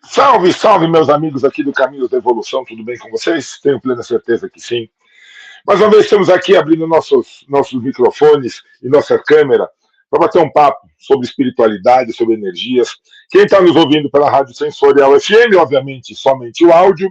Salve, salve, meus amigos aqui do Caminhos da Evolução, tudo bem com vocês? Tenho plena certeza que sim. Mais uma vez estamos aqui abrindo nossos microfones e nossa câmera para bater um papo sobre espiritualidade, sobre energias. Quem está nos ouvindo pela Rádio Sensorial FM, obviamente, somente o áudio.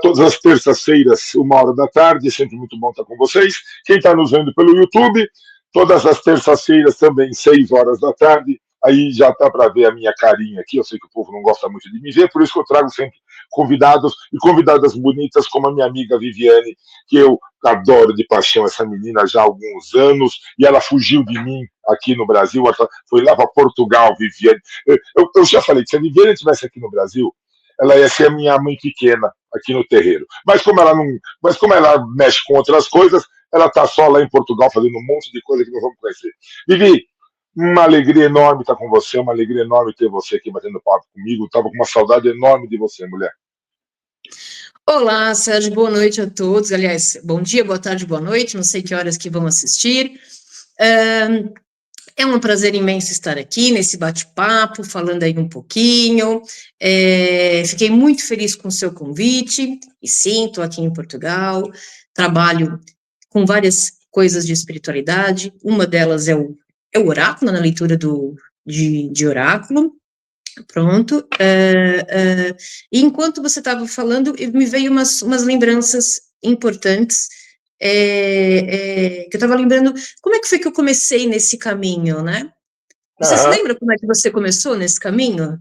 Todas as terças-feiras, 1 hora da tarde, é sempre muito bom estar com vocês. Quem está nos vendo pelo YouTube, todas as terças-feiras também, 6 horas da tarde. Aí já dá para ver a minha carinha aqui. Eu sei que o povo não gosta muito de me ver, por isso que eu trago sempre convidados e convidadas bonitas, como a minha amiga Viviane, que eu adoro de paixão essa menina já há alguns anos, e ela fugiu de mim aqui no Brasil, ela foi lá para Portugal, Viviane. Eu já falei que se a Viviane estivesse aqui no Brasil, ela ia ser a minha mãe pequena aqui no terreiro. Mas como ela mexe com outras coisas, ela está só lá em Portugal fazendo um monte de coisa que nós vamos conhecer. Vivi, uma alegria enorme estar com você, uma alegria enorme ter você aqui batendo papo comigo. Estava com uma saudade enorme de você, mulher. Olá, Sérgio, boa noite a todos. Aliás, bom dia, boa tarde, boa noite. Não sei que horas que vão assistir. É um prazer imenso estar aqui nesse bate-papo, falando aí um pouquinho. Fiquei muito feliz com o seu convite. E sim, estou aqui em Portugal. Trabalho com várias coisas de espiritualidade. Uma delas é o oráculo, na leitura de oráculo. Pronto. E enquanto você estava falando, me veio umas lembranças importantes, que eu estava lembrando, como é que foi que eu comecei nesse caminho, né? Você se lembra como é que você começou nesse caminho?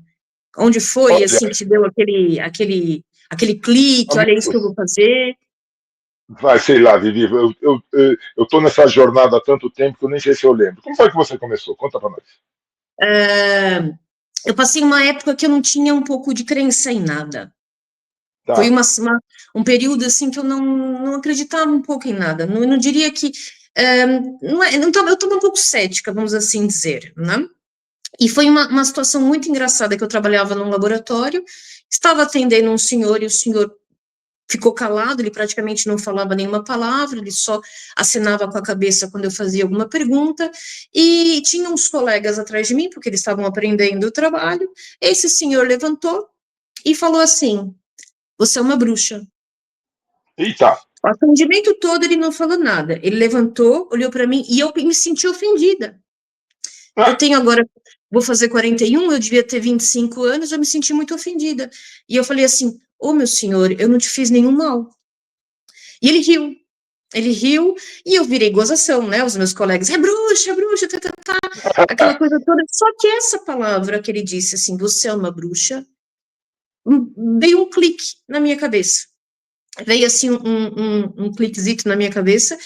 Onde foi, Olha, assim, que te deu aquele clique, olha, é isso que eu vou fazer? vai, sei lá, Vivi, eu tô nessa jornada há tanto tempo que eu nem sei se eu lembro. Como foi que você começou? Conta pra nós. Eu passei uma época que eu não tinha um pouco de crença em nada. Foi Tá. um período, assim, que eu não acreditava um pouco em nada. Não diria que... eu estava um pouco cética, vamos assim dizer, né? E foi uma situação muito engraçada, que eu trabalhava num laboratório, estava atendendo um senhor, e o senhor ficou calado, ele praticamente não falava nenhuma palavra, ele só acenava com a cabeça quando eu fazia alguma pergunta, e tinha uns colegas atrás de mim, porque eles estavam aprendendo o trabalho. Esse senhor levantou e falou assim: você é uma bruxa. Eita! O atendimento todo ele não falou nada. Ele levantou, olhou para mim e eu me senti ofendida. Eu Ah, tenho agora, vou fazer 41, eu devia ter 25 anos, eu me senti muito ofendida. E eu falei assim: ô meu senhor, eu não te fiz nenhum mal. E ele riu e eu virei gozação, né? Os meus colegas, é bruxa, tá, tá, tá, aquela coisa toda. Só que essa palavra que ele disse assim, você é uma bruxa, veio um clique na minha cabeça. Veio assim um cliquezito na minha cabeça,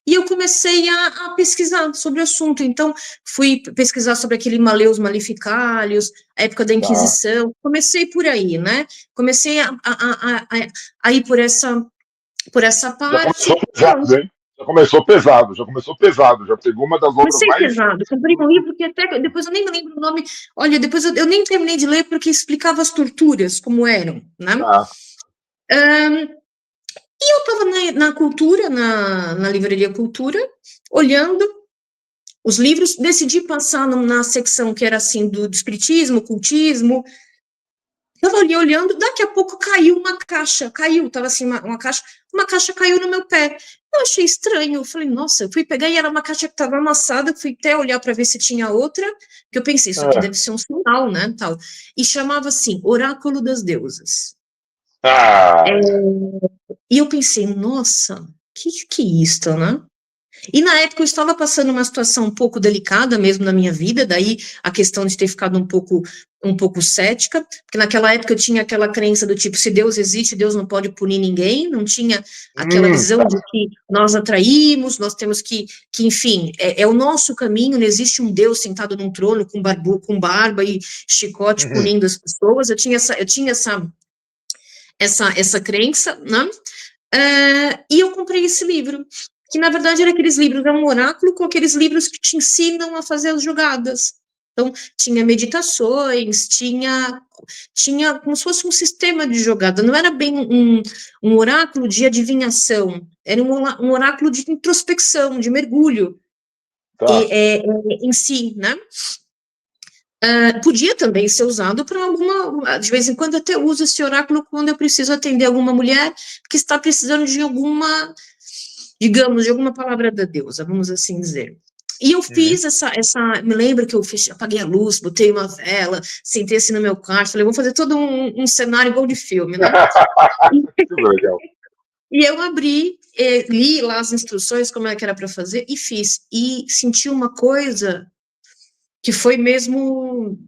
e eu comecei a pesquisar sobre o assunto. Então, fui pesquisar sobre aquele Maleus Maleficalios, a época da tá. Inquisição, comecei por aí, né? Comecei a ir por essa Já começou parte, pronto. pesado, hein? Já pegou uma das obras Comecei mais. pesado, comprei um livro que até, depois eu nem me lembro o nome, olha, depois eu nem terminei de ler porque explicava as torturas, como eram, né? Tá. E eu estava na cultura, na livraria Cultura, olhando os livros, decidi passar na secção que era assim do espiritismo, cultismo. Estava ali olhando, daqui a pouco caiu uma caixa, estava assim uma caixa caiu no meu pé. Eu achei estranho, eu falei, nossa, eu fui pegar e era uma caixa que estava amassada, fui até olhar para ver se tinha outra, que eu pensei, isso aqui É. deve ser um sinal, né, tal. E chamava assim, Oráculo das Deusas. Ah, E eu pensei, nossa, que é isto, né? E na época eu estava passando uma situação um pouco delicada mesmo na minha vida, daí a questão de ter ficado um pouco cética, porque naquela época eu tinha aquela crença do tipo, se Deus existe, Deus não pode punir ninguém, não tinha aquela visão tá. de que nós atraímos, nós temos que enfim, é o nosso caminho, não existe um Deus sentado num trono com barba e chicote Uhum. punindo as pessoas. Eu tinha essa crença, né? E eu comprei esse livro, que na verdade era aqueles livros, é um oráculo com aqueles livros que te ensinam a fazer as jogadas. Então, tinha meditações, tinha como se fosse um sistema de jogada, não era bem um oráculo de adivinhação, era um oráculo de introspecção, de mergulho Tá. em si, né? Podia também ser usado para alguma, de vez em quando até uso esse oráculo quando eu preciso atender alguma mulher que está precisando de alguma, digamos, de alguma palavra da deusa, vamos assim dizer. E eu fiz me lembro que eu apaguei a luz, botei uma vela, sentei assim no meu quarto, falei, vou fazer todo um cenário igual de filme, né? Que legal. E eu abri, li lá as instruções, como é que era para fazer, e fiz. E senti uma coisa que foi mesmo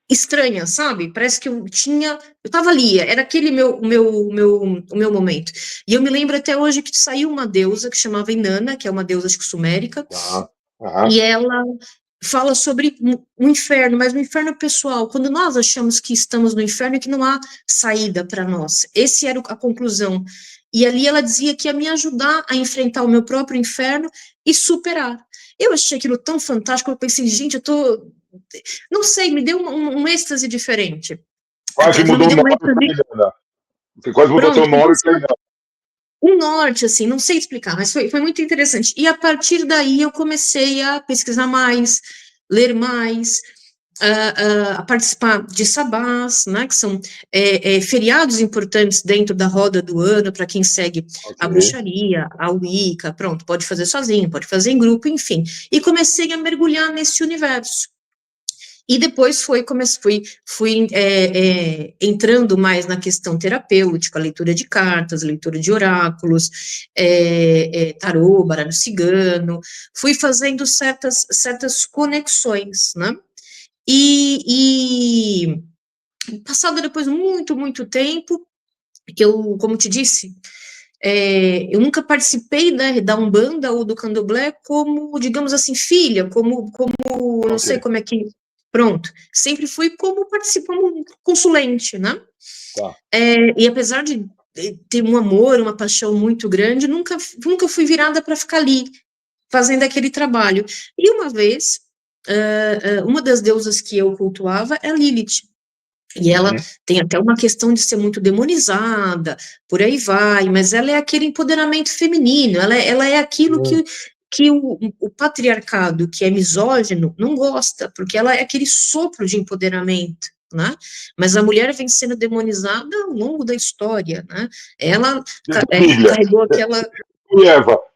estranha, sabe? Parece que eu estava ali, era aquele o meu momento. E eu me lembro até hoje que saiu uma deusa que chamava Inanna, que é uma deusa, acho que sumérica, e ela fala sobre o inferno, mas o inferno pessoal, quando nós achamos que estamos no inferno e que não há saída para nós. Essa era a conclusão. E ali ela dizia que ia me ajudar a enfrentar o meu próprio inferno e superar. Eu achei aquilo tão fantástico, eu pensei, gente, não sei, me deu um êxtase diferente. Quase Não me mudou o deu um nome êxtase. para Inanna. Você quase mudou seu Pronto, nome para Inanna. um norte, assim, não sei explicar, mas foi muito interessante. E a partir daí eu comecei a pesquisar mais, ler mais, a participar de sabás, né, que são feriados importantes dentro da roda do ano para quem segue a bruxaria, a Wicca, pronto, pode fazer sozinho, pode fazer em grupo, enfim. E comecei a mergulhar nesse universo. E depois fui entrando mais na questão terapêutica, leitura de cartas, leitura de oráculos, tarô, baralho cigano, fui fazendo certas conexões, né? E passado depois muito tempo, que eu, como te disse, eu nunca participei da Umbanda ou do Candomblé como, digamos assim, filha, não sei como é que, pronto, sempre fui como consulente, né? Tá. E apesar de ter um amor, uma paixão muito grande, nunca fui virada para ficar ali, fazendo aquele trabalho. E uma vez, uma das deusas que eu cultuava é Lilith. E ela tem até uma questão de ser muito demonizada, por aí vai, mas ela é aquele empoderamento feminino, ela é aquilo que o patriarcado, que é misógino, não gosta, porque ela é aquele sopro de empoderamento, né? Mas a mulher vem sendo demonizada ao longo da história, né? Ela carregou aquela...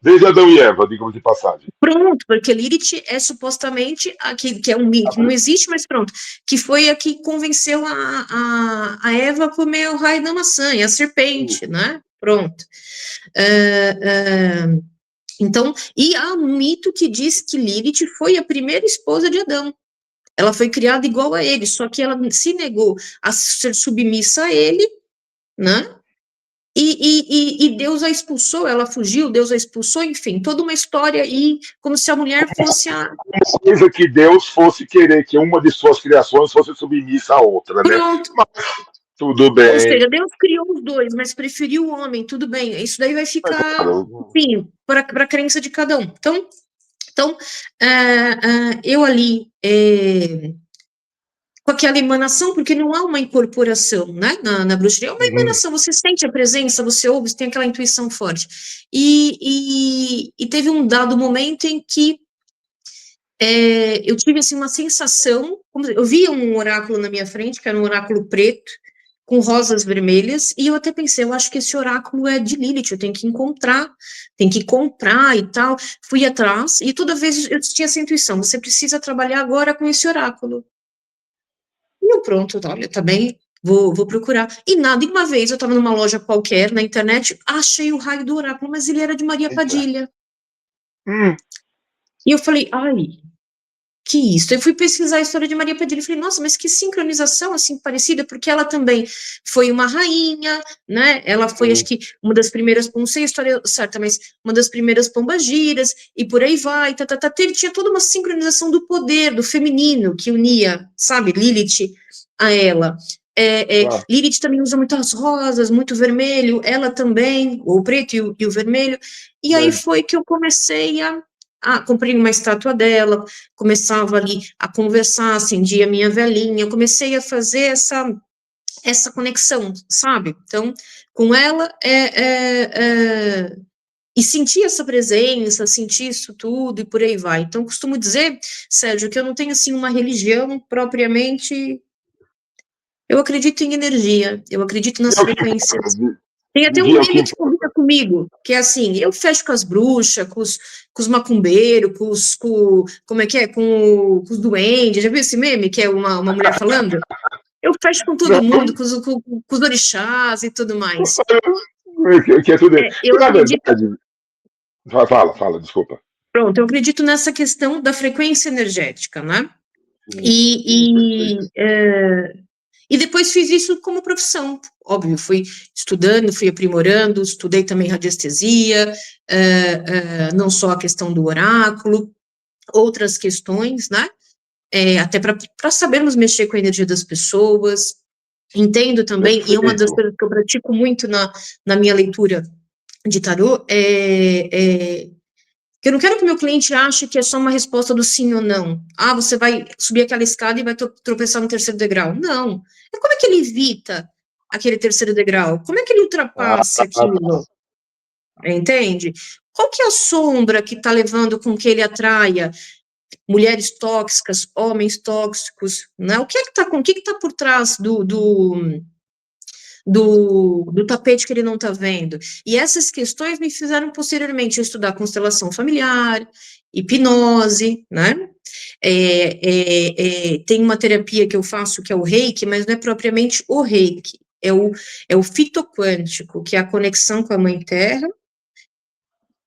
Desde Adão e Eva, digamos de passagem. Pronto, porque Lilith é supostamente que é um mito, que não existe, mas pronto, que foi a que convenceu a Eva a comer o raio da maçã, e a serpente, né? Pronto. Então, e há um mito que diz que Lilith foi a primeira esposa de Adão. Ela foi criada igual a ele, só que ela se negou a ser submissa a ele, né? E Deus a expulsou, ela fugiu, Deus a expulsou, enfim, toda uma história aí, como se a mulher fosse a... Coisa que Deus fosse querer que uma de suas criações fosse submissa à outra, né? Pronto. Mas, tudo bem. Ou seja, Deus criou os dois, mas preferiu o homem, tudo bem, isso daí vai ficar, enfim, para a crença de cada um. Então eu ali... com aquela emanação, porque não há uma incorporação, né, na bruxaria, é uma emanação, você sente a presença, você ouve, você tem aquela intuição forte. E teve um dado momento em que eu tive, assim, uma sensação, eu via um oráculo na minha frente, que era um oráculo preto, com rosas vermelhas, e eu até pensei, eu acho que esse oráculo é de Lilith, eu tenho que encontrar, tenho que comprar e tal, fui atrás, e toda vez eu tinha essa intuição, você precisa trabalhar agora com esse oráculo. E eu, pronto, olha, também vou procurar. E nada, e uma vez eu estava numa loja qualquer na internet, achei o raio do oráculo, mas ele era de Maria Padilha. E eu falei, ai, que isso? Eu fui pesquisar a história de Maria Padilha e falei, nossa, mas que sincronização assim parecida, porque ela também foi uma rainha, né? Ela foi, acho que, uma das primeiras, não sei a história certa, mas uma das primeiras pombagiras, e por aí vai, tinha toda uma sincronização do poder, do feminino, que unia, sabe, Lilith a ela. Lilith também usa muitas rosas, muito vermelho, ela também, o preto e o vermelho, e aí foi que eu comecei comprei uma estátua dela, começava ali a conversar, acendia a minha velhinha, eu comecei a fazer essa conexão, sabe? Então, com ela, e sentir essa presença, sentir isso tudo e por aí vai. Então, costumo dizer, Sérgio, que eu não tenho, assim, uma religião propriamente. Eu acredito em energia, eu acredito E nas é o que importa, frequências. Tem até um Vivi, é o que meme que importa. combina comigo, que é assim, eu fecho com as bruxas, com os macumbeiros, como é que é, com os duendes, já viu esse meme, que é uma mulher falando? Eu fecho com todo Não, mundo, com os orixás e tudo mais. que é tudo. Eu Na acredito, verdade, fala, desculpa. pronto, eu acredito nessa questão da frequência energética, né? Sim, sim, E, perfeito. e, é, e depois fiz isso como profissão. Óbvio, fui estudando, fui aprimorando, estudei também radiestesia, não só a questão do oráculo, outras questões, né? Até para sabermos mexer com a energia das pessoas. Entendo também, e uma das Perfeito. coisas que eu pratico muito na minha leitura de tarô que eu não quero que o meu cliente ache que é só uma resposta do sim ou não. Ah, você vai subir aquela escada e vai tropeçar no terceiro degrau. Não. É como é que ele evita aquele terceiro degrau? Como é que ele Ah, ultrapassa aquilo? Entende? Qual que é a sombra que está levando com que ele atraia mulheres tóxicas, homens tóxicos, né? O que está por trás do tapete que ele não está vendo. E essas questões me fizeram posteriormente estudar constelação familiar, hipnose, né? Tem uma terapia que eu faço que é o Reiki, mas não é propriamente o Reiki, é o fitoquântico, que é a conexão com a Mãe Terra,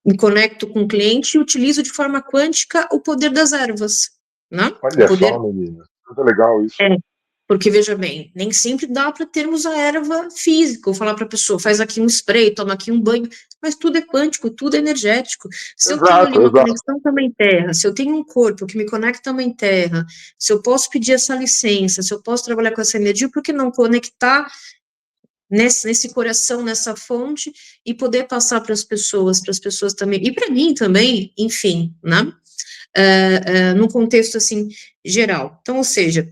me conecto com o cliente e utilizo de forma quântica o poder das ervas, né? O olha só, poder menina. Muito legal isso. é, porque, veja bem, nem sempre dá para termos a erva física, ou falar para a pessoa, faz aqui um spray, toma aqui um banho, mas tudo é quântico, tudo é energético. Se eu tenho ali Exato, uma exato. conexão com a Mãe Terra, se eu tenho um corpo que me conecta à Mãe Terra, se eu posso pedir essa licença, se eu posso trabalhar com essa energia, por que não conectar nesse coração, nessa fonte, e poder passar para as pessoas também, e para mim também, enfim, né? Num contexto, assim, geral. Então, ou seja,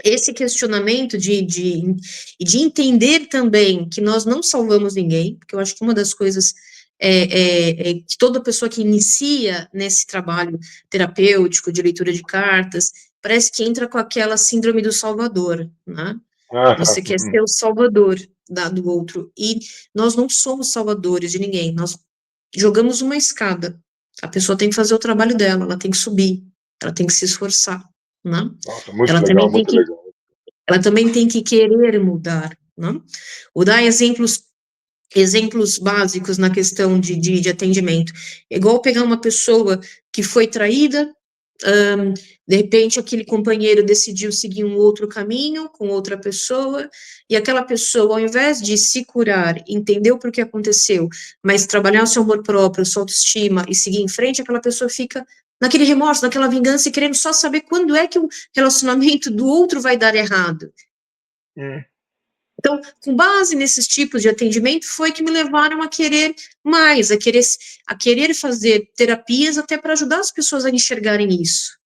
esse questionamento de entender também que nós não salvamos ninguém, porque eu acho que uma das coisas é que toda pessoa que inicia nesse trabalho terapêutico de leitura de cartas, parece que entra com aquela síndrome do salvador, né? Você quer ser o salvador do outro, e nós não somos salvadores de ninguém, nós jogamos uma escada, a pessoa tem que fazer o trabalho dela, ela tem que subir, ela tem que se esforçar, né? Nossa, muito Ela legal, também tem muito que legal. ela também tem que querer mudar, né? Ou dar exemplos básicos na questão de atendimento. É igual pegar uma pessoa que foi traída, de repente aquele companheiro decidiu seguir um outro caminho com outra pessoa, e aquela pessoa, ao invés de se curar, entender o porquê aconteceu, mas trabalhar o seu amor próprio, sua autoestima e seguir em frente, aquela pessoa fica naquele remorso, naquela vingança e querendo só saber quando é que o relacionamento do outro vai dar errado. Hum. Então, com base nesses tipos de atendimento, foi que me levaram a querer mais, a querer fazer terapias até para ajudar as pessoas a enxergarem isso,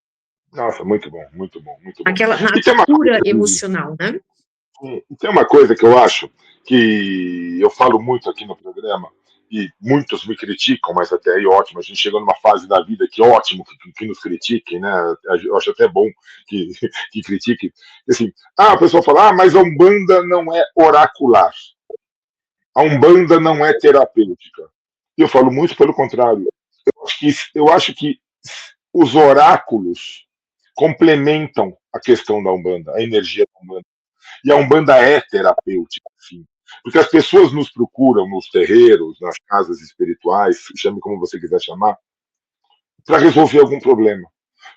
Nossa, muito bom, muito bom, muito bom. na E tem uma cura coisa, Vivi, emocional, né? tem uma coisa que eu acho que eu falo muito aqui no programa, e muitos me criticam, mas até aí ótimo, a gente chegou numa fase da vida que ótimo que nos critiquem, né? Eu acho até bom que, que critiquem. Assim, a pessoa fala, mas a Umbanda não é oracular, a Umbanda não é terapêutica. E eu falo muito pelo contrário. Eu acho que os oráculos complementam a questão da Umbanda, a energia da Umbanda. E a Umbanda é terapêutica, sim. Porque as pessoas nos procuram nos terreiros, nas casas espirituais, chame como você quiser chamar, para resolver algum problema,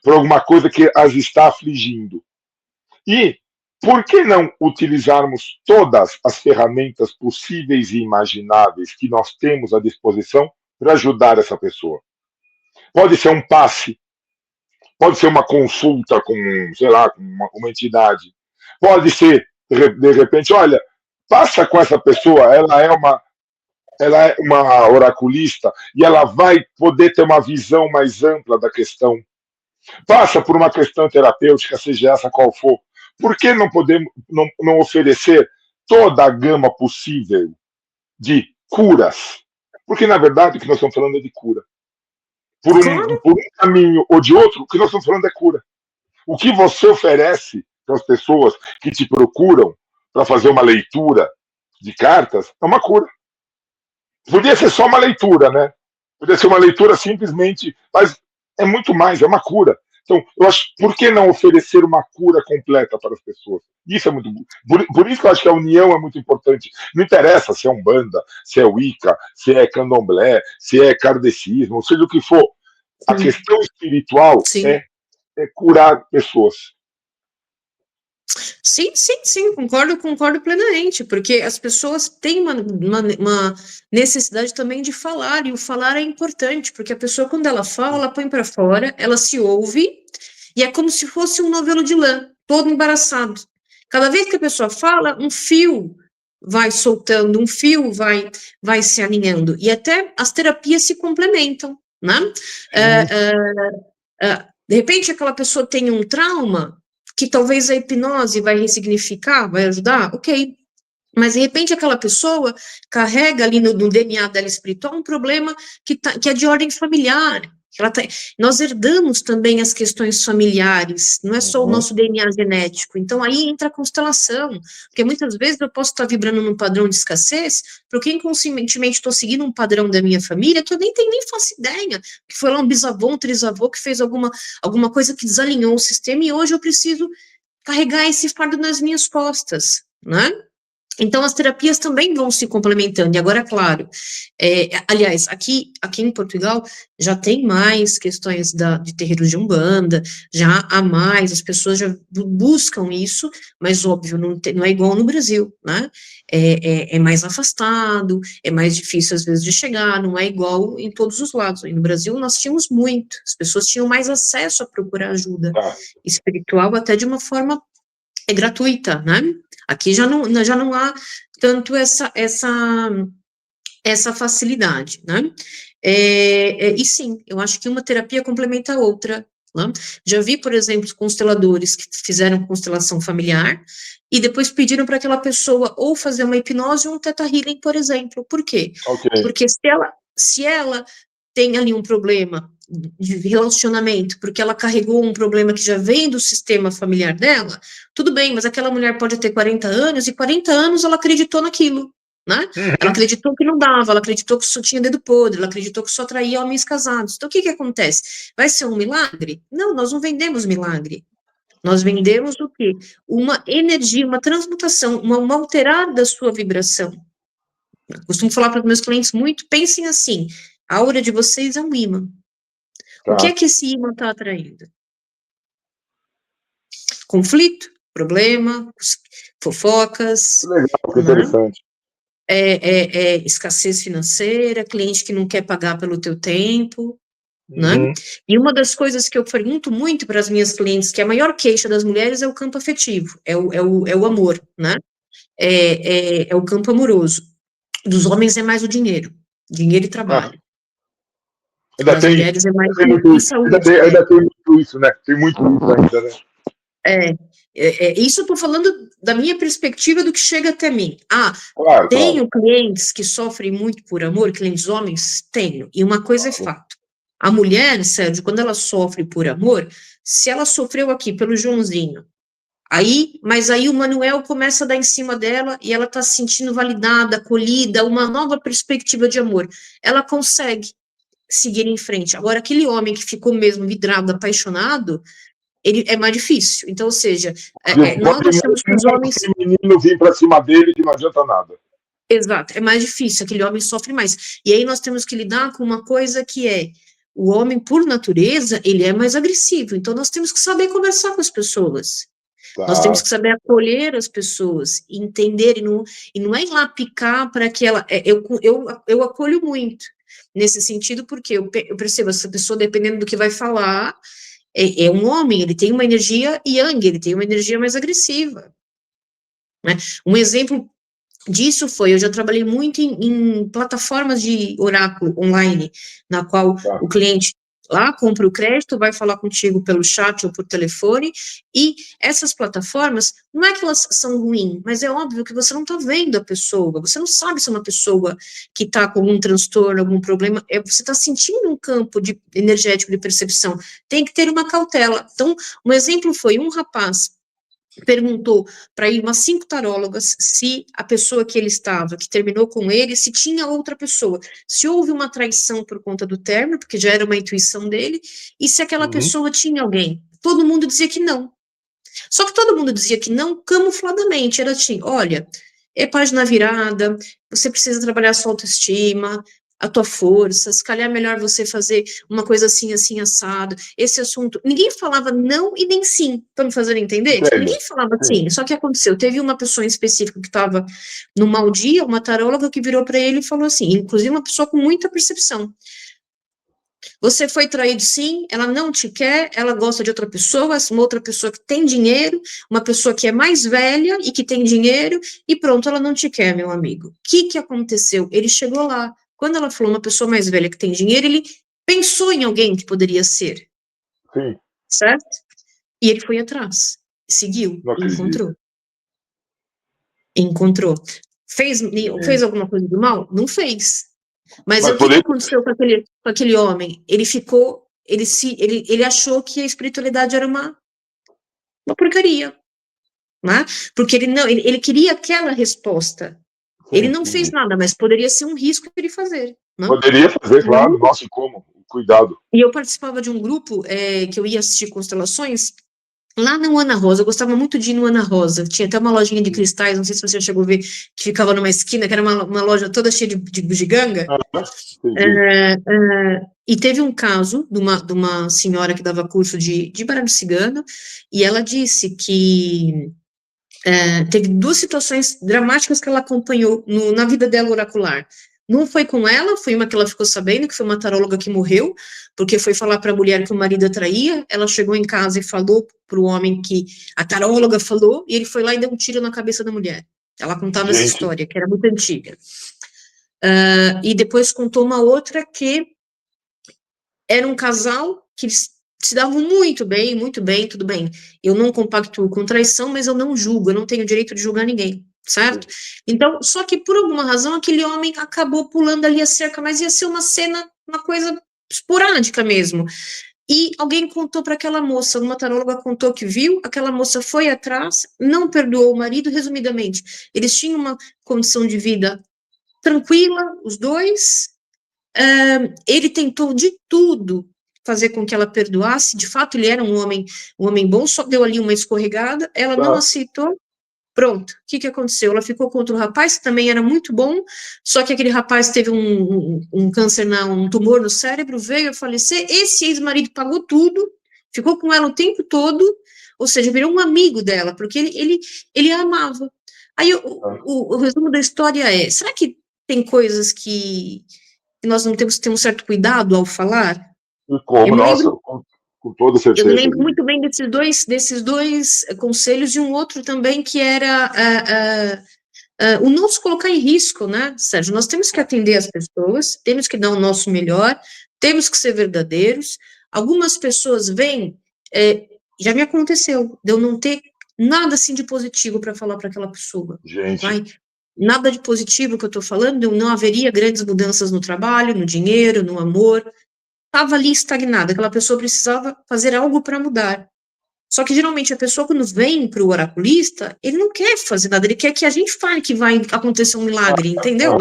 por alguma coisa que as está afligindo. E por que não utilizarmos todas as ferramentas possíveis e imagináveis que nós temos à disposição para ajudar essa pessoa? Pode ser um passe, pode ser uma consulta com, sei lá, com uma entidade, pode ser, de repente, olha, passa com essa pessoa, ela é uma oraculista e ela vai poder ter uma visão mais ampla da questão. Passa por uma questão terapêutica, seja essa qual for. Por que não podemos não oferecer toda a gama possível de curas? Porque, na verdade, o que nós estamos falando é de cura. Claro, Por um caminho ou de outro, o que nós estamos falando é cura. O que você oferece para as pessoas que te procuram para fazer uma leitura de cartas é uma cura. Podia ser só uma leitura, né? Podia ser uma leitura simplesmente, mas é muito mais, é uma cura. Então, eu acho, por que não oferecer uma cura completa para as pessoas? Isso é muito. Por isso que eu acho que a união é muito importante. Não interessa se é Umbanda, se é Wicca, se é Candomblé, se é kardecismo, seja o que for. A sim, questão espiritual sim. é curar pessoas. Sim, sim, sim, concordo plenamente, porque as pessoas têm uma necessidade também de falar, e o falar é importante, porque a pessoa, quando ela fala, ela põe para fora, ela se ouve, e é como se fosse um novelo de lã, todo embaraçado. Cada vez que a pessoa fala, um fio vai soltando, um fio vai se alinhando, e até as terapias se complementam, né? Sim, De repente, aquela pessoa tem um trauma que talvez a hipnose vai ressignificar, vai ajudar, ok. Mas, de repente, aquela pessoa carrega ali no DNA dela espiritual um problema que é de ordem familiar. Nós herdamos também as questões familiares, não é só o uhum, nosso DNA genético. Então, aí entra a constelação, porque muitas vezes eu posso estar vibrando num padrão de escassez, porque inconscientemente estou seguindo um padrão da minha família que eu nem faço ideia, que foi lá um bisavô, um trisavô que fez alguma coisa que desalinhou o sistema e hoje eu preciso carregar esse fardo nas minhas costas, né? Então, as terapias também vão se complementando. E agora, claro, aliás, aqui em Portugal já tem mais questões de terreiros de Umbanda, já há mais, as pessoas já buscam isso, mas óbvio, não é igual no Brasil, né? É mais afastado, é mais difícil às vezes de chegar, não é igual em todos os lados. E no Brasil nós tínhamos muito, as pessoas tinham mais acesso a procurar ajuda tá. espiritual até de uma forma gratuita, né? Aqui já não há tanto essa facilidade, né? E sim, eu acho que uma terapia complementa a outra, né? Já vi, por exemplo, consteladores que fizeram constelação familiar e depois pediram para aquela pessoa ou fazer uma hipnose ou um theta healing, por exemplo. Por quê? Ok. Porque se ela tem ali um problema de relacionamento, porque ela carregou um problema que já vem do sistema familiar dela, tudo bem, mas aquela mulher pode ter 40 anos, e 40 anos ela acreditou naquilo, né? Ela Uhum. acreditou que não dava, ela acreditou que só tinha dedo podre, ela acreditou que só traía homens casados. Então, o que que acontece? Vai ser um milagre? Não, nós não vendemos milagre. Nós vendemos o quê? Uma energia, uma transmutação, uma alterar da sua vibração. Eu costumo falar para os meus clientes muito, pensem assim, a aura de vocês é um imã. O que é Tá. que esse imã está atraindo? Conflito, problema, Que fofocas, legal, que né? interessante. Escassez financeira, cliente que não quer pagar pelo teu tempo, né? Uhum. E uma das coisas que eu pergunto muito para as minhas clientes, que a maior queixa das mulheres é o campo afetivo, é o amor, né? É o campo amoroso. Dos homens é mais o dinheiro e Ah, trabalho. ainda Das tem, mulheres é mais ainda tem e muito, saúde. ainda tem muito isso, né? Tem muito isso ainda, né? É, isso eu estou falando da minha perspectiva do que chega até mim. Claro, claro. Tenho clientes que sofrem muito por amor, clientes homens? Tenho. E uma coisa é fato. A mulher, Sérgio, quando ela sofre por amor, se ela sofreu aqui pelo Joãozinho, mas aí o Manuel começa a dar em cima dela e ela está se sentindo validada, acolhida, uma nova perspectiva de amor. Ela consegue seguir em frente. Agora, aquele homem que ficou mesmo vidrado, apaixonado, ele é mais difícil. Então, ou seja, nós Pode achamos que os muito homens. feminino vir para cima dele que não adianta nada. Exato, é mais difícil, aquele homem sofre mais. E aí nós temos que lidar com uma coisa que é: o homem, por natureza, ele é mais agressivo. Então, nós temos que saber conversar com as pessoas. Nós temos Tá. que saber acolher as pessoas, entender, e não é ir lá picar para que ela. Eu acolho muito nesse sentido, porque eu percebo essa pessoa, dependendo do que vai falar, é um homem, ele tem uma energia yang, ele tem uma energia mais agressiva, né? Um exemplo disso eu já trabalhei muito em plataformas de oráculo online, na qual Tá. o cliente lá, compra o crédito, vai falar contigo pelo chat ou por telefone, e essas plataformas, não é que elas são ruins, mas é óbvio que você não está vendo a pessoa, você não sabe se é uma pessoa que está com algum transtorno, algum problema, você está sentindo um campo energético de percepção, tem que ter uma cautela. Então, um exemplo foi um rapaz perguntou para ir umas 5 tarólogas se a pessoa que ele estava, que terminou com ele, se tinha outra pessoa, se houve uma traição por conta do término, porque já era uma intuição dele, e se aquela pessoa tinha alguém. Todo mundo dizia que não. Só que todo mundo dizia que não camufladamente, era assim, olha, é página virada, você precisa trabalhar a sua autoestima, a tua força, se calhar é melhor você fazer uma coisa assim, assim, assado, esse assunto, ninguém falava não e nem sim, para me fazer entender, tipo, ninguém falava sim, só que aconteceu, teve uma pessoa em específico que estava num mau dia, uma taróloga que virou para ele e falou assim, inclusive uma pessoa com muita percepção, você foi traído sim, ela não te quer, ela gosta de outra pessoa, uma outra pessoa que tem dinheiro, uma pessoa que é mais velha e que tem dinheiro, e pronto, ela não te quer, meu amigo. O que aconteceu? Ele chegou lá, quando ela falou uma pessoa mais velha que tem dinheiro, ele pensou em alguém que poderia ser, Sim. Certo? E ele foi atrás, seguiu, encontrou. Encontrou. Fez alguma coisa do mal? Não fez. Mas o que aconteceu com aquele homem? Ele ficou, ele achou que a espiritualidade era uma porcaria, né? Porque ele queria aquela resposta. Sim, ele não fez nada, mas poderia ser um risco ele fazer. Não? Poderia fazer, claro. Nossa, como? Cuidado. E eu participava de um grupo que eu ia assistir constelações lá no Ana Rosa, eu gostava muito de ir no Ana Rosa, tinha até uma lojinha de cristais, não sei se você já chegou a ver, que ficava numa esquina, que era uma loja toda cheia de bugiganga. E teve um caso de uma senhora que dava curso de baralho cigano, e ela disse que teve 2 situações dramáticas que ela acompanhou na vida dela oracular. Não foi com ela, foi uma que ela ficou sabendo, que foi uma taróloga que morreu, porque foi falar para a mulher que o marido a traía, ela chegou em casa e falou para o homem que a taróloga falou, e ele foi lá e deu um tiro na cabeça da mulher. Ela contava essa história, que era muito antiga. E depois contou uma outra que era um casal que se davam muito bem, tudo bem. Eu não compactuo com traição, mas eu não julgo, eu não tenho direito de julgar ninguém, certo? Então, só que por alguma razão, aquele homem acabou pulando ali a cerca, mas ia ser uma cena, uma coisa esporádica mesmo. E alguém contou para aquela moça, uma taróloga contou que viu, aquela moça foi atrás, não perdoou o marido, resumidamente. Eles tinham uma condição de vida tranquila, os dois. Ele tentou de tudo fazer com que ela perdoasse, de fato ele era um homem bom, só deu ali uma escorregada, ela não aceitou, pronto, o que aconteceu? Ela ficou contra o rapaz, que também era muito bom, só que aquele rapaz teve um câncer, um tumor no cérebro, veio a falecer, esse ex-marido pagou tudo, ficou com ela o tempo todo, ou seja, virou um amigo dela, porque ele a amava. Aí o resumo da história é, será que tem coisas que nós não temos que ter um certo cuidado ao falar? E como, nossa, com toda certeza. Eu me lembro muito bem desses dois conselhos, e um outro também que era o não se colocar em risco, né, Sérgio? Nós temos que atender as pessoas, temos que dar o nosso melhor, temos que ser verdadeiros. Algumas pessoas vêm, já me aconteceu, de eu não ter nada assim de positivo para falar para aquela pessoa. Gente. Nada de positivo que eu estou falando, não haveria grandes mudanças no trabalho, no dinheiro, no amor. Estava ali estagnada, aquela pessoa precisava fazer algo para mudar. Só que geralmente a pessoa, quando vem para o oraculista, ele não quer fazer nada, ele quer que a gente fale que vai acontecer um milagre, entendeu?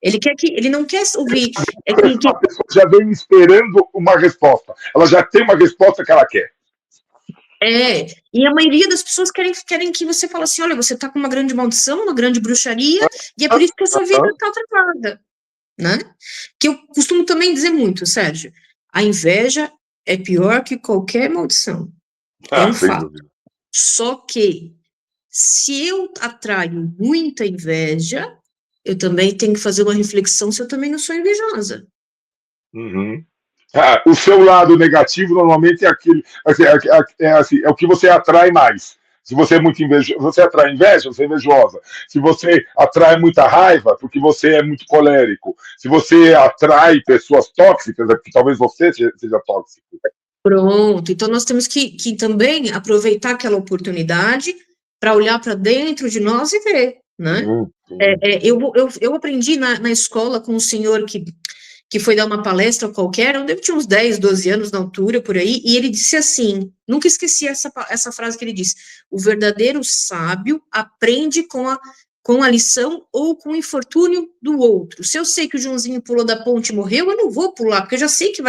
Ele não quer ouvir. A pessoa já vem esperando uma resposta, ela já tem uma resposta que ela quer. E a maioria das pessoas querem que você fale assim, olha, você está com uma grande maldição, uma grande bruxaria, e é por isso que a sua vida está travada, né? Que eu costumo também dizer muito, Sérgio, a inveja é pior que qualquer maldição, é um fato. Só que, se eu atraio muita inveja, eu também tenho que fazer uma reflexão se eu também não sou invejosa. O seu lado negativo normalmente é aquele, é o que você atrai mais. Se você é muito invejoso, você atrai inveja, você é invejosa. Se você atrai muita raiva, porque você é muito colérico. Se você atrai pessoas tóxicas, é porque talvez você seja tóxico. Pronto, então nós temos que também aproveitar aquela oportunidade para olhar para dentro de nós e ver, né? Sim. Eu aprendi na escola com um senhor que foi dar uma palestra qualquer, eu tinha uns 10, 12 anos na altura, por aí, e ele disse assim, nunca esqueci essa frase que ele disse, o verdadeiro sábio aprende com a lição ou com o infortúnio do outro. Se eu sei que o Joãozinho pulou da ponte e morreu, eu não vou pular, porque eu já sei que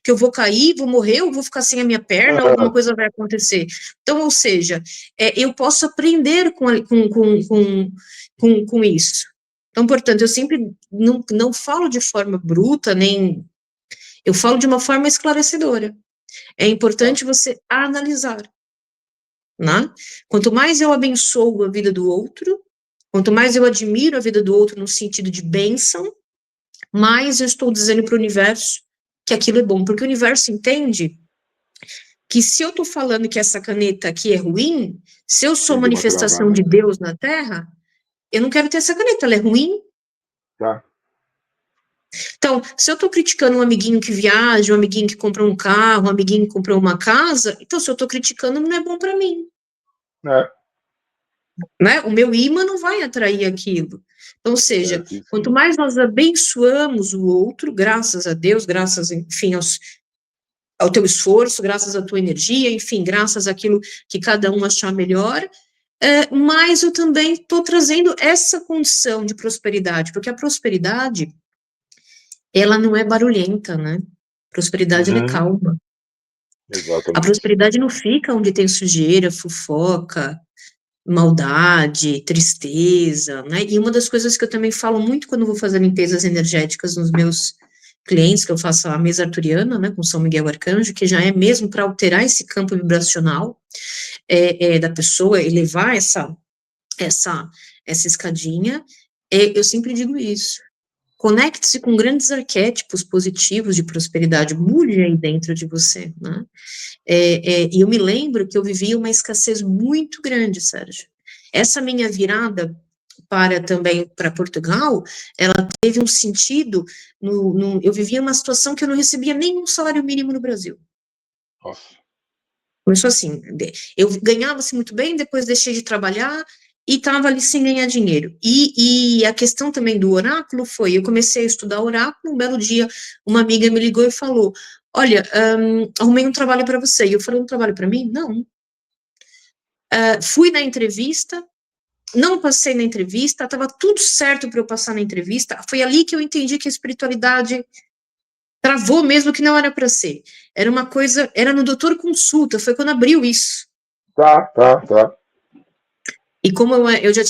eu vou cair, vou morrer, eu vou ficar sem a minha perna, alguma coisa vai acontecer. Então, ou seja, eu posso aprender com isso. Então, portanto, eu sempre não falo de forma bruta, nem... Eu falo de uma forma esclarecedora. É importante você analisar, né? Quanto mais eu abençoo a vida do outro, quanto mais eu admiro a vida do outro no sentido de bênção, mais eu estou dizendo para o universo que aquilo é bom, porque o universo entende que se eu estou falando que essa caneta aqui é ruim, se eu sou manifestação de Deus na Terra, eu não quero ter essa caneta, ela é ruim. Tá. Então, se eu estou criticando um amiguinho que viaja, um amiguinho que comprou um carro, um amiguinho que comprou uma casa, então se eu estou criticando, não é bom para mim. Né? O meu imã não vai atrair aquilo. Então, ou seja, quanto mais nós abençoamos o outro, graças a Deus, graças, enfim, ao teu esforço, graças à tua energia, enfim, graças àquilo que cada um achar melhor, mais eu também estou trazendo essa condição de prosperidade, porque a prosperidade, ela não é barulhenta, né? Prosperidade, ela é calma. Exatamente. A prosperidade não fica onde tem sujeira, fofoca, maldade, tristeza, né? E uma das coisas que eu também falo muito quando vou fazer limpezas energéticas nos meus clientes, que eu faço a mesa arturiana, né, com São Miguel Arcanjo, que já é mesmo para alterar esse campo vibracional da pessoa, elevar essa escadinha, eu sempre digo isso. Conecte-se com grandes arquétipos positivos de prosperidade, mude aí dentro de você, né? E eu me lembro que eu vivia uma escassez muito grande, Sérgio. Essa minha virada para Portugal, ela teve um sentido, eu vivia uma situação que eu não recebia nenhum salário mínimo no Brasil. Nossa. Começou assim, eu ganhava-se muito bem, depois deixei de trabalhar, e estava ali sem ganhar dinheiro. E a questão também do oráculo foi, eu comecei a estudar oráculo, um belo dia, uma amiga me ligou e falou, olha, arrumei um trabalho para você. E eu falei, um trabalho para mim? Não. Fui na entrevista, não passei na entrevista, estava tudo certo para eu passar na entrevista, foi ali que eu entendi que a espiritualidade travou mesmo que não era para ser. Era uma coisa, era no Doutor Consulta, foi quando abriu isso. Tá. E como eu já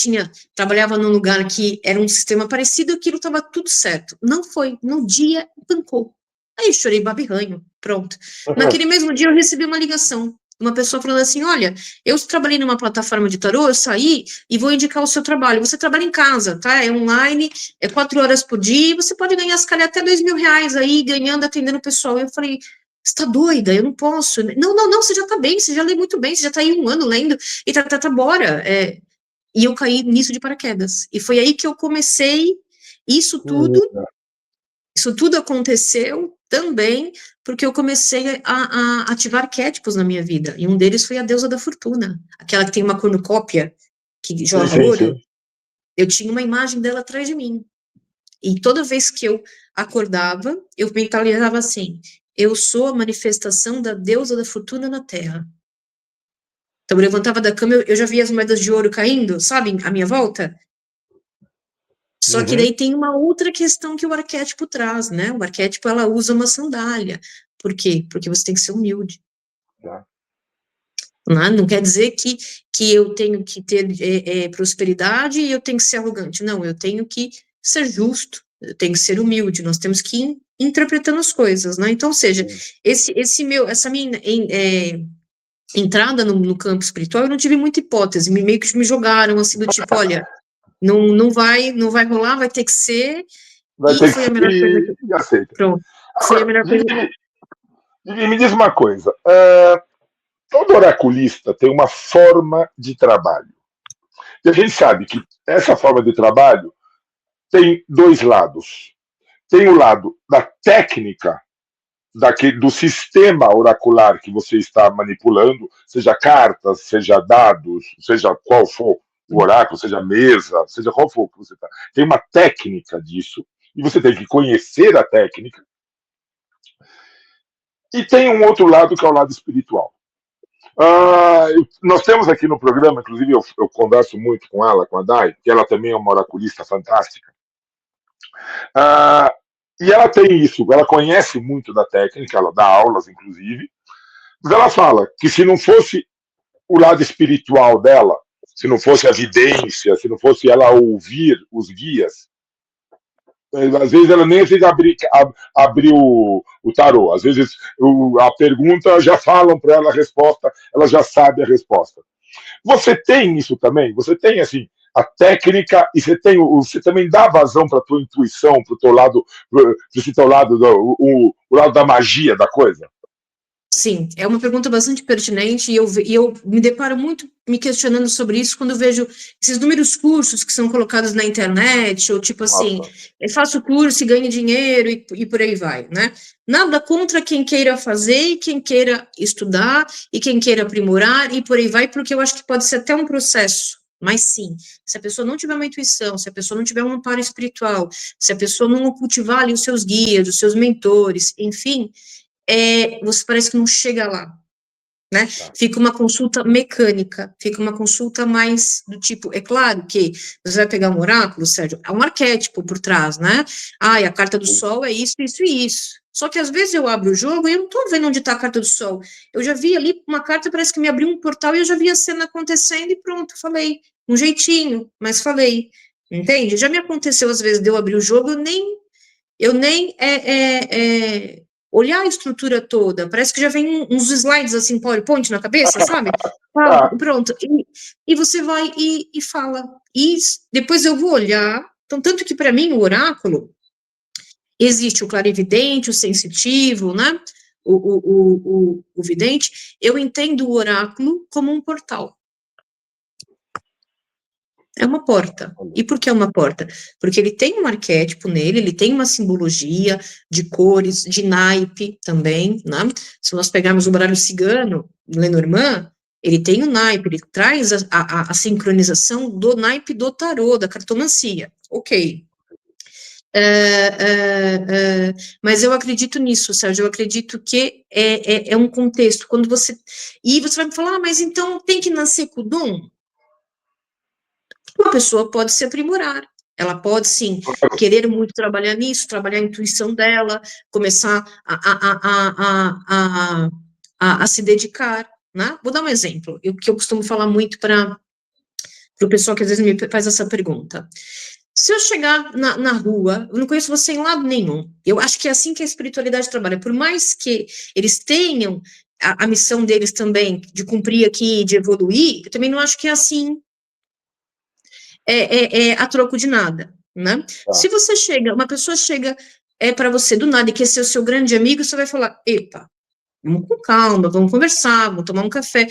trabalhava num lugar que era um sistema parecido, aquilo estava tudo certo. Não foi, no dia, pancou. Aí eu chorei babirranho, pronto. Naquele mesmo dia eu recebi uma ligação, uma pessoa falando assim, olha, eu trabalhei numa plataforma de tarô, eu saí e vou indicar o seu trabalho. Você trabalha em casa, tá? É online, é 4 horas por dia, e você pode ganhar, se calhar, até R$2.000 aí, ganhando, atendendo o pessoal. Eu falei, você tá doida? Eu não posso. Não, você já tá bem, você já lê muito bem, você já tá aí 1 ano lendo, e bora. E eu caí nisso de paraquedas. E foi aí que eu comecei, isso tudo aconteceu também porque eu comecei a ativar arquétipos na minha vida. E um deles foi a deusa da fortuna, aquela que tem uma cornucópia que jorra ouro. Eu tinha uma imagem dela atrás de mim. E toda vez que eu acordava, eu mentalizava assim, eu sou a manifestação da deusa da fortuna na Terra. Então, eu levantava da cama, eu já via as moedas de ouro caindo, sabe, à minha volta. Só que daí tem uma outra questão que o arquétipo traz, né? O arquétipo, ela usa uma sandália. Por quê? Porque você tem que ser humilde. Tá. Não quer dizer que eu tenho que ter prosperidade e eu tenho que ser arrogante. Não, eu tenho que ser justo, eu tenho que ser humilde. Nós temos que ir interpretando as coisas, né? Então, ou seja, essa minha entrada no campo espiritual, eu não tive muita hipótese. Meio que me jogaram assim do tipo, olha, não vai rolar, vai ter que ser. Vai e ter foi que a melhor coisa que... e aceita. Pronto. Agora, Foi a melhor coisa. me diz uma coisa. todo oraculista tem uma forma de trabalho. E a gente sabe que essa forma de trabalho tem dois lados. Tem o lado da técnica do sistema oracular que você está manipulando, seja cartas, seja dados, seja qual for o oráculo, seja mesa, seja qual for que você está. Tem uma técnica disso, e você tem que conhecer a técnica. E tem um outro lado que é o lado espiritual. Nós temos aqui no programa, inclusive eu converso muito com ela, com a Dai, que ela também é uma oraculista fantástica. E ela tem isso, ela conhece muito da técnica, ela dá aulas, inclusive, mas ela fala que se não fosse o lado espiritual dela, se não fosse a vidência, se não fosse ela ouvir os guias, às vezes ela nem precisa abrir o tarô. Às vezes a pergunta já falam para ela a resposta, ela já sabe a resposta. Você tem isso também? Você tem assim a técnica e você também dá vazão para a tua intuição, para o teu lado, para esse teu lado, o lado da magia da coisa? Sim, é uma pergunta bastante pertinente e eu me deparo muito me questionando sobre isso quando eu vejo esses inúmeros cursos que são colocados na internet, ou tipo assim, Nossa. eu faço curso e ganho dinheiro e por aí vai, né? Nada contra quem queira fazer e quem queira estudar e quem queira aprimorar e por aí vai, porque eu acho que pode ser até um processo. Mas sim, se a pessoa não tiver uma intuição, se a pessoa não tiver um amparo espiritual, se a pessoa não cultivar ali os seus guias, os seus mentores, enfim, você parece que não chega lá, né? Fica uma consulta mecânica, fica uma consulta mais do tipo, é claro que você vai pegar um oráculo, Sérgio, é um arquétipo por trás, né? E a carta do sol é isso, isso e isso. Só que às vezes eu abro o jogo e eu não estou vendo onde está a carta do sol. Eu já vi ali uma carta, parece que me abriu um portal e eu já vi a cena acontecendo e pronto, falei. Um jeitinho, mas falei. Entende? Já me aconteceu às vezes de eu abrir o jogo, eu nem olhar a estrutura toda, parece que já vem uns slides assim, PowerPoint na cabeça, sabe? Pronto, e você vai e fala, e depois eu vou olhar, então tanto que para mim o oráculo, existe o clarividente, o sensitivo, né, o vidente, eu entendo o oráculo como um portal. É uma porta. E por que é uma porta? Porque ele tem um arquétipo nele, ele tem uma simbologia de cores, de naipe também, né? Se nós pegarmos o baralho cigano, Lenormand, ele tem o naipe, ele traz a sincronização do naipe do tarô, da cartomancia. Ok. Mas eu acredito nisso, Sérgio, eu acredito que é um contexto, quando você... E você vai me falar, mas então tem que nascer com o dom? Uma pessoa pode se aprimorar, ela pode, sim, querer muito trabalhar nisso, trabalhar a intuição dela, começar a se dedicar, né? Vou dar um exemplo, que eu costumo falar muito para o pessoal que às vezes me faz essa pergunta. Se eu chegar na rua, eu não conheço você em lado nenhum, eu acho que é assim que a espiritualidade trabalha, por mais que eles tenham a missão deles também, de cumprir aqui, de evoluir, eu também não acho que é assim, a troco de nada, né? Se você chega, uma pessoa chega para você do nada e quer ser o seu grande amigo, você vai falar, epa, vamos com calma, vamos conversar, vamos tomar um café,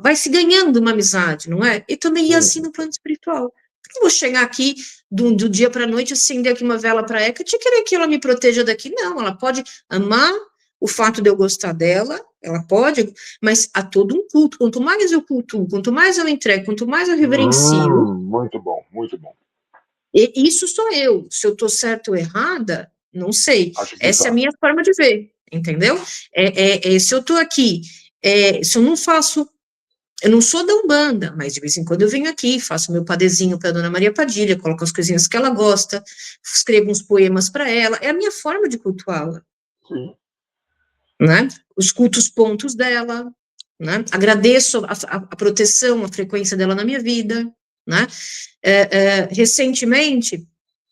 vai se ganhando uma amizade, não é? E também é assim no plano espiritual. Eu vou chegar aqui do dia para a noite, acender aqui uma vela para a Hecate e querer que ela me proteja daqui, não, ela pode amar o fato de eu gostar dela, ela pode, mas há todo um culto, quanto mais eu cultuo, quanto mais eu entrego, quanto mais eu reverencio, Muito bom, muito bom. isso sou eu, se eu estou certa ou errada, não sei, essa é a minha forma de ver, entendeu? Se eu estou aqui, se eu não faço, eu não sou da Umbanda, mas de vez em quando eu venho aqui, faço meu padezinho para a Dona Maria Padilha, coloco as coisinhas que ela gosta, escrevo uns poemas para ela, é a minha forma de cultuá-la. Sim. Né? Os cultos pontos dela, né? Agradeço a proteção, a frequência dela na minha vida, né? Recentemente,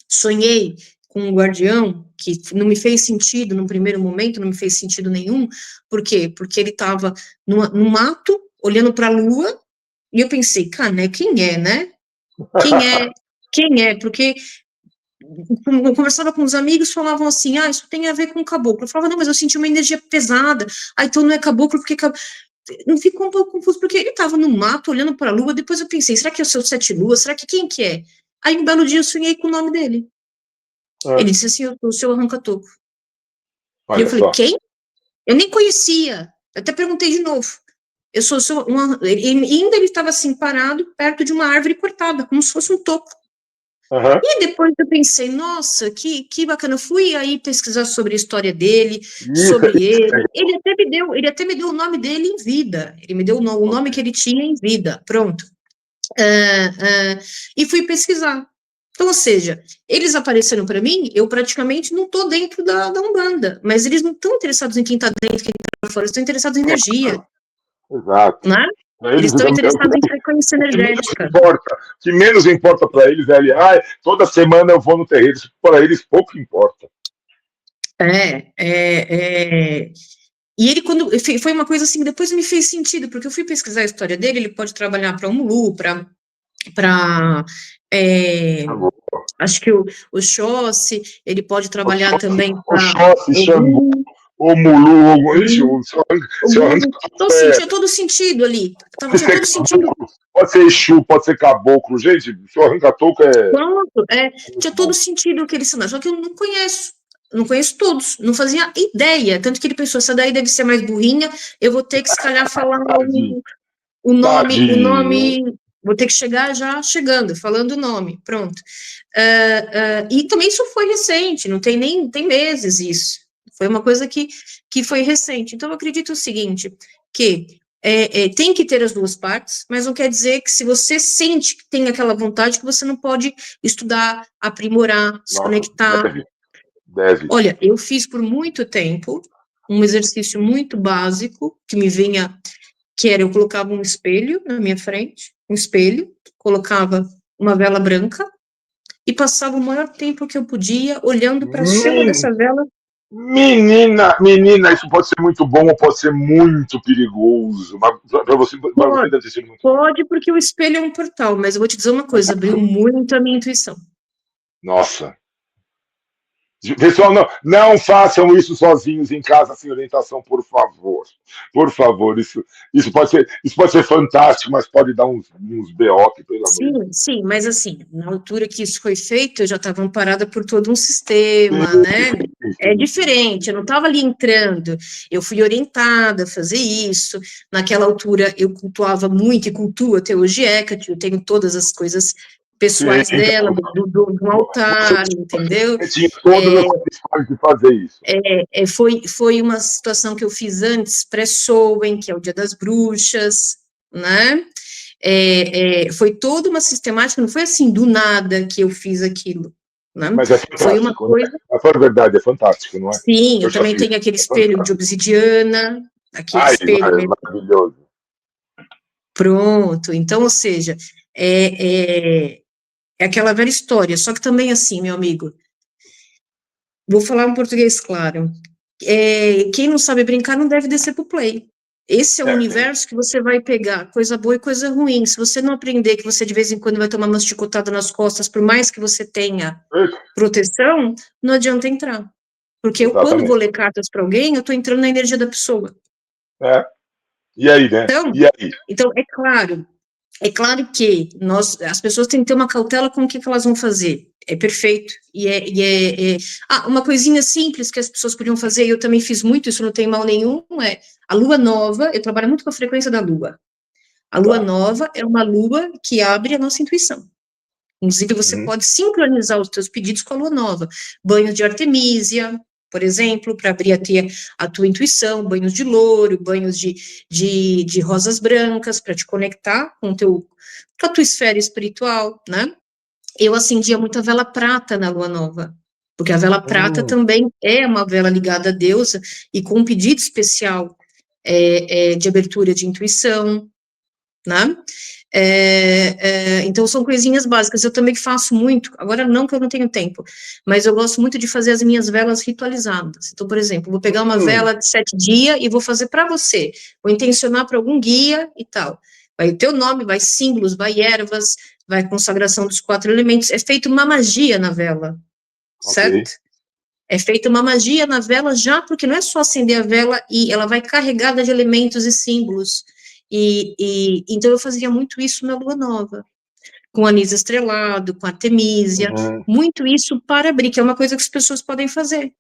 sonhei com um guardião que não me fez sentido, no primeiro momento, não me fez sentido nenhum. Por quê? Porque ele estava no mato, olhando para a lua, e eu pensei, cara, né, quem é, né? Quem é? Porque eu conversava com os amigos, falavam assim, isso tem a ver com caboclo. Eu falava, não, mas eu senti uma energia pesada. Então não é caboclo, porque não ficou um pouco confuso, porque ele estava no mato, olhando para a lua, depois eu pensei, será que é o seu sete luas? Será que quem que é? Aí um belo dia eu sonhei com o nome dele. Ele disse assim, eu sou o seu arranca-toco. E eu Olha falei, só. quem? Eu nem conhecia. Eu até perguntei de novo. Eu sou ainda ele estava assim, parado, perto de uma árvore cortada, como se fosse um toco. Uhum. E depois eu pensei, nossa, que bacana. Eu fui aí pesquisar sobre a história dele, sobre ele. Ele até me deu o nome dele em vida. Ele me deu o nome que ele tinha em vida. Pronto. E fui pesquisar. Então, ou seja, eles apareceram para mim, eu praticamente não estou dentro da Umbanda, mas eles não estão interessados em quem está dentro, quem está fora, eles estão interessados em energia, Exato. né? Eles Eles, estão interessados em frequência o que menos energética. importa, o que menos importa para eles é ali, toda semana eu vou no terreiro, isso para eles pouco importa. E ele, quando foi uma coisa assim, depois me fez sentido, porque eu fui pesquisar a história dele, ele pode trabalhar para o Mulu, para acho que o Xóssi, ele pode trabalhar também O para Xóssi, Xangô, Ogum, o Mulu, ixi, o seu arranca então, assim, tinha todo sentido ali, pode tinha ser todo sentido. caboclo, pode ser Exu, pode ser caboclo, gente, o seu arranca-toco Pronto, tinha todo sentido o que ele ensinou, só que eu não conheço todos, não fazia ideia, tanto que ele pensou, essa daí deve ser mais burrinha, eu vou ter que, se calhar, falar tadinho, o tadinho. nome, vou ter que chegar já chegando, falando o nome, pronto. E também isso foi recente, não tem meses isso, foi uma coisa que foi recente, então eu acredito o seguinte, que tem que ter as duas partes, mas não quer dizer que se você sente que tem aquela vontade, que você não pode estudar, aprimorar, se Nossa, conectar. deve. Olha, eu fiz por muito tempo um exercício muito básico, que me vinha, que era, eu colocava um espelho na minha frente, um espelho, colocava uma vela branca, e passava o maior tempo que eu podia olhando para a chama Men- dessa vela. menina, isso pode ser muito bom ou pode ser muito perigoso. Para você Pode, deve ter sido muito bom. pode, porque o espelho é um portal, mas eu vou te dizer uma coisa, abriu muito a minha intuição. Nossa. Pessoal, não façam isso sozinhos em casa sem orientação, por favor. Por favor, isso pode ser fantástico, mas pode dar uns BO, pelo amor de Deus. Sim, mas assim, na altura que isso foi feito, eu já estava amparada por todo um sistema, né? É diferente, eu não estava ali entrando, eu fui orientada a fazer isso. Naquela altura eu cultuava muito e cultuo até hoje Hecate, eu tenho todas as coisas Sim, pessoais dela, do altar, entendeu? você tinha todas as condições de fazer isso. Foi uma situação que eu fiz antes, pré-Sowen, que é o Dia das Bruxas, né? Foi toda uma sistemática, não foi assim do nada que eu fiz aquilo, né? Mas é Foi uma fantástico, coisa. né? A verdade é fantástico, não é? Sim, Eu eu já também fiz. tenho aquele É espelho de fantástico. obsidiana, aquele Ai, espelho mesmo. maravilhoso. Pronto. Então, ou seja, é aquela velha história. Só que também assim, meu amigo, vou falar um português claro. Quem não sabe brincar não deve descer pro play. Esse é o universo que você vai pegar coisa boa e coisa ruim. Se você não aprender que você de vez em quando vai tomar uma chicotada nas costas, por mais que você tenha proteção, não adianta entrar. Porque eu, quando vou Exatamente. ler cartas para alguém, eu estou entrando na energia da pessoa. É. E aí, né? Então, E aí? é claro que as pessoas têm que ter uma cautela com o que elas vão fazer. É perfeito. Uma coisinha simples que as pessoas podiam fazer, e eu também fiz muito, isso não tem mal nenhum, é a lua nova, eu trabalho muito com a frequência da lua. A lua nova é uma lua que abre a nossa intuição. Inclusive, você pode sincronizar os seus pedidos com a lua nova. Banhos de artemísia, por exemplo, para abrir a tua intuição, banhos de louro, banhos de rosas brancas, para te conectar com a tua esfera espiritual, né? Eu acendia muita vela prata na lua nova, porque a vela prata também é uma vela ligada à deusa e com um pedido especial de abertura de intuição, né? Então, são coisinhas básicas. Eu também faço muito, agora não que eu não tenho tempo, mas eu gosto muito de fazer as minhas velas ritualizadas. Então, por exemplo, vou pegar uma vela de 7 dias e vou fazer para você, vou intencionar para algum guia e tal. Vai o teu nome, vai símbolos, vai ervas, vai consagração dos 4 elementos. É feito uma magia na vela, certo? Ok. É feita uma magia na vela já, porque não é só acender a vela e ela vai carregada de elementos e símbolos. Então eu fazia muito isso na lua nova, com anis estrelado, com artemísia, Uhum. muito isso para abrir, que é uma coisa que as pessoas podem fazer,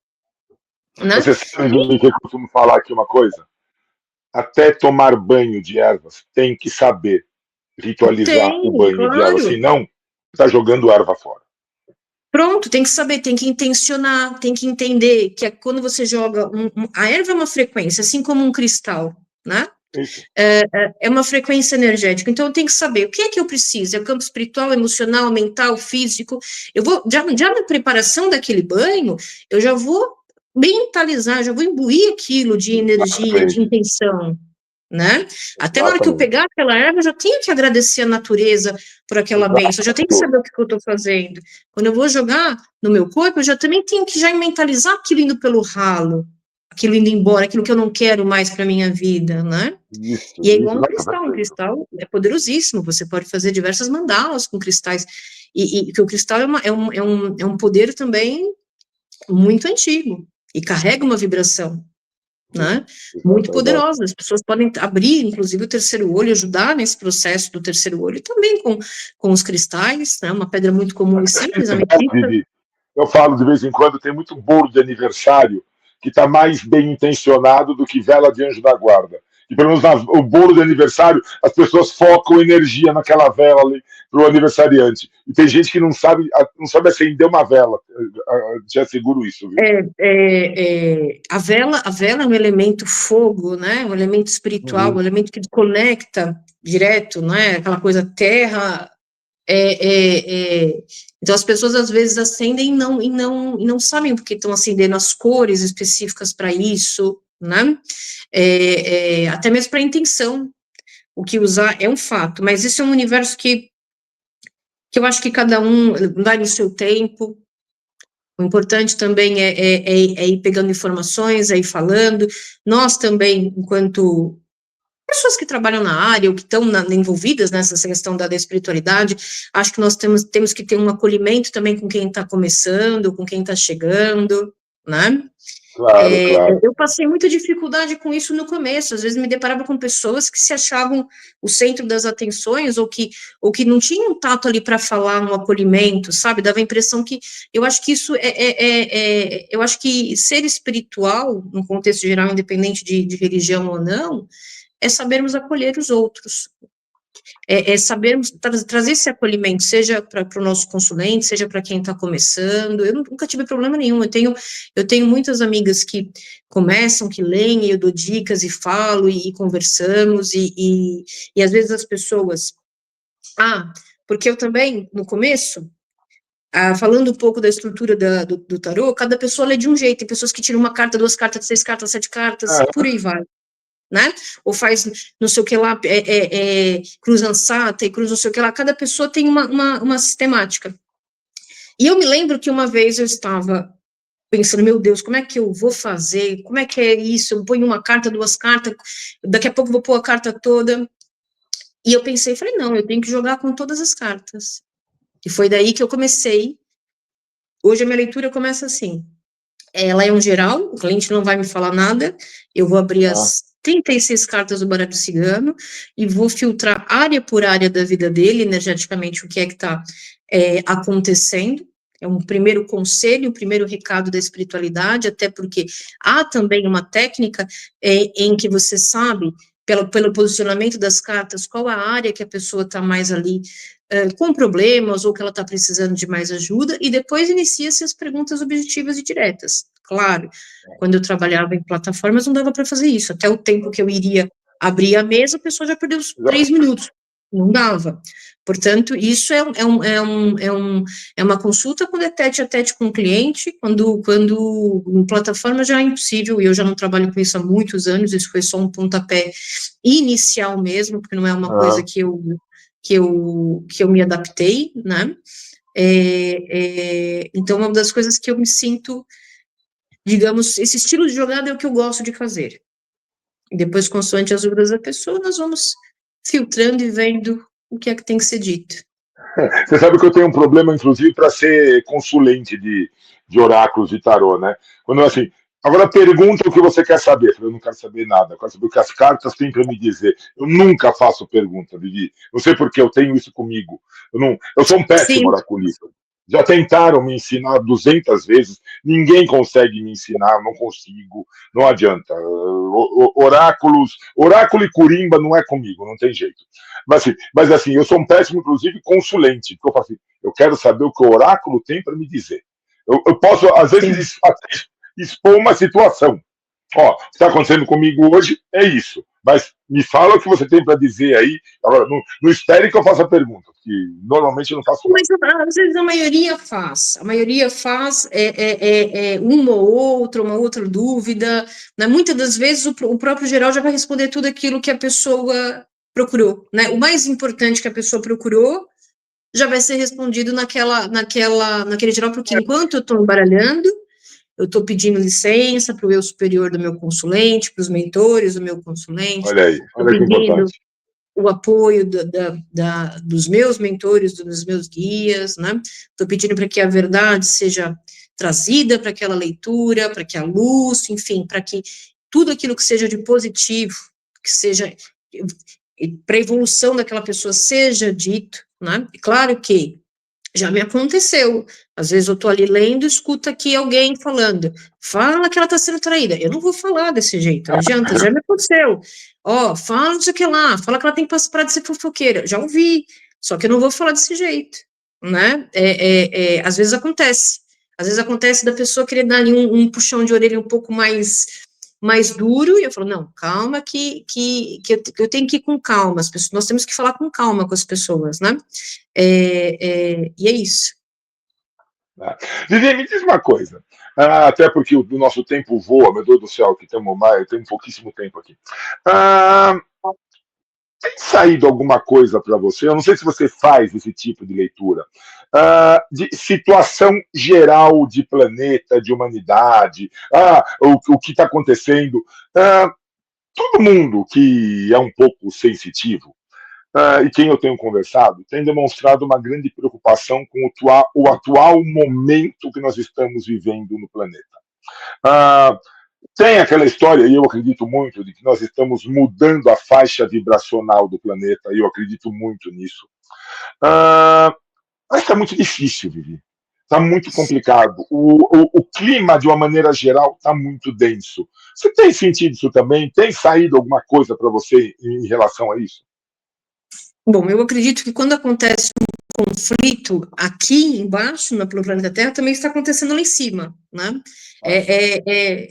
né? Você sabe que eu costumo falar aqui uma coisa? Até tomar banho de ervas tem que saber ritualizar o Tem, banho de ervas, claro. senão está jogando erva fora. Pronto, tem que saber, tem que intencionar, tem que entender que quando você joga a erva é uma frequência, assim como um cristal, né? Isso. É uma frequência energética. Então eu tenho que saber o que é que eu preciso. É o campo espiritual, emocional, mental, físico. Eu vou já na preparação daquele banho, eu já vou mentalizar, já vou imbuir aquilo de energia, de Exatamente. intenção, né? Até na hora que eu Exatamente. pegar aquela erva, eu já tenho que agradecer a natureza por aquela bênção, eu já tenho que Exato. saber o que eu estou fazendo. Quando eu vou jogar no meu corpo, eu já também tenho que já mentalizar aquilo indo pelo ralo, aquilo indo embora, aquilo que eu não quero mais para minha vida, né? E é igual Isso, nossa, um perfeito. cristal é poderosíssimo, você pode fazer diversas mandalas com cristais, e que o cristal é um poder também muito antigo, e carrega uma vibração, né? Muito Exato, exato. poderosa. As pessoas podem abrir, inclusive, o terceiro olho, ajudar nesse processo do terceiro olho, também com os cristais, né? Uma pedra muito comum e simples, a ametista. Vivi, eu falo de vez em quando, tem muito bolo de aniversário que está mais bem intencionado do que vela de anjo da guarda. E pelo menos o bolo de aniversário, as pessoas focam energia naquela vela ali para o aniversariante. E tem gente que não sabe acender uma vela. Te asseguro isso, viu? A vela é um elemento fogo, né? Um elemento espiritual, um Uhum. elemento que conecta direto, né? Aquela coisa terra. Então as pessoas às vezes acendem e não sabem porque estão acendendo as cores específicas para isso, né? Até mesmo para intenção, o que usar é um fato, mas isso é um universo que eu acho que cada um vai no seu tempo. O importante também é ir pegando informações, é ir falando. Nós também, enquanto pessoas que trabalham na área ou que estão envolvidas nessa questão da espiritualidade, acho que nós temos que ter um acolhimento também com quem está começando, com quem está chegando, né? Claro, claro. Eu passei muita dificuldade com isso no começo, às vezes me deparava com pessoas que se achavam o centro das atenções, ou que não tinham tato ali para falar no acolhimento, sabe? Dava a impressão que, eu acho que isso eu acho que ser espiritual, no contexto geral, independente de religião ou não, é sabermos acolher os outros, sabermos trazer esse acolhimento, seja para o nosso consulente, seja para quem está começando. Eu nunca tive problema nenhum. Eu tenho muitas amigas que começam, que leem, e eu dou dicas e falo, e conversamos, e às vezes as pessoas. Porque eu também, no começo, falando um pouco da estrutura do tarô, cada pessoa lê de um jeito. Tem pessoas que tiram uma carta, duas cartas, seis cartas, sete cartas, Ah, por aí vai, né? Ou faz não sei o que lá, cruz ansata e cruz não sei o que lá, cada pessoa tem uma sistemática. E eu me lembro que uma vez eu estava pensando, meu Deus, como é que eu vou fazer? Como é que é isso? Eu ponho uma carta, duas cartas, daqui a pouco eu vou pôr a carta toda. E eu pensei, falei, não, eu tenho que jogar com todas as cartas. E foi daí que eu comecei. Hoje a minha leitura começa assim. Ela é um geral, o cliente não vai me falar nada, eu vou abrir ah, as 36 cartas do baralho cigano e vou filtrar área por área da vida dele, energeticamente, o que é que está acontecendo. É um primeiro conselho, um primeiro recado da espiritualidade, até porque há também uma técnica em que você sabe, pelo posicionamento das cartas, qual a área que a pessoa está mais ali com problemas ou que ela está precisando de mais ajuda, e depois inicia-se as perguntas objetivas e diretas. Claro, quando eu trabalhava em plataformas não dava para fazer isso, até o tempo que eu iria abrir a mesa, a pessoa já perdeu os 3 minutos, não dava. Portanto, isso é uma consulta quando é tete a tete com o cliente, quando em plataforma já é impossível, e eu já não trabalho com isso há muitos anos, isso foi só um pontapé inicial mesmo, porque não é uma coisa ah. que eu me adaptei, né? Então, uma das coisas que eu me sinto, digamos, esse estilo de jogada é o que eu gosto de fazer. E depois, consoante as dúvidas da pessoa, nós vamos filtrando e vendo o que é que tem que ser dito. Você sabe que eu tenho um problema, inclusive, para ser consulente de oráculos e tarô, né? Quando assim, agora pergunta o que você quer saber. Eu não quero saber nada, eu quero saber o que as cartas têm para me dizer. Eu nunca faço pergunta, Vivi. Não sei porque eu tenho isso comigo. Eu sou um péssimo Sim, oraculista. Já tentaram me ensinar 200 vezes, ninguém consegue me ensinar, não consigo, não adianta. Oráculo e curimba não é comigo, não tem jeito. Mas assim, eu sou um péssimo, inclusive, consulente, porque eu falo assim, eu quero saber o que o oráculo tem para me dizer. Eu posso, às sim. vezes, expor uma situação. Ó, o que está acontecendo comigo hoje é isso. Mas me fala o que você tem para dizer aí. Agora, não espere que eu faça pergunta, porque normalmente eu não faço, não. Mas às vezes a maioria faz uma ou outra, uma outra dúvida, né? Muitas das vezes o próprio geral já vai responder tudo aquilo que a pessoa procurou, né? O mais importante que a pessoa procurou já vai ser respondido naquele geral, porque enquanto eu estou embaralhando, eu estou pedindo licença para o eu superior do meu consulente, para os mentores do meu consulente, Olha aí, estou olha que pedindo importante. o apoio dos meus mentores, dos meus guias, né? Estou pedindo para que a verdade seja trazida para aquela leitura, para que a luz, enfim, para que tudo aquilo que seja de positivo, que seja para a evolução daquela pessoa seja dito, né? E claro que já me aconteceu. Às vezes eu estou ali lendo e escuto aqui alguém falando, fala que ela está sendo traída. Eu não vou falar desse jeito, não adianta, já me aconteceu. Ó, fala não sei o que lá, fala que ela tem que parar de ser fofoqueira. Já ouvi, só que eu não vou falar desse jeito, né? Às vezes acontece. Às vezes acontece da pessoa querer dar ali um puxão de orelha um pouco mais duro, e eu falo, não, calma que eu tenho que ir com calma, nós temos que falar com calma com as pessoas, né? E é isso. Né? Vivi, me diz uma coisa. Até porque o nosso tempo voa, meu Deus do céu, que temos pouquíssimo tempo aqui. Ah, tem saído alguma coisa para você? Eu não sei se você faz esse tipo de leitura. De situação geral de planeta, de humanidade, o que está acontecendo. Todo mundo que é um pouco sensitivo, e quem eu tenho conversado, tem demonstrado uma grande preocupação com o atual momento que nós estamos vivendo no planeta. Ah, tem aquela história, e eu acredito muito, de que nós estamos mudando a faixa vibracional do planeta, e eu acredito muito nisso. Ah, mas está muito difícil, Vivi. Está muito complicado. O clima, de uma maneira geral, está muito denso. Você tem sentido isso também? Tem saído alguma coisa para você em relação a isso? Bom, eu acredito que quando acontece um conflito aqui embaixo, pelo planeta Terra, também está acontecendo lá em cima, né?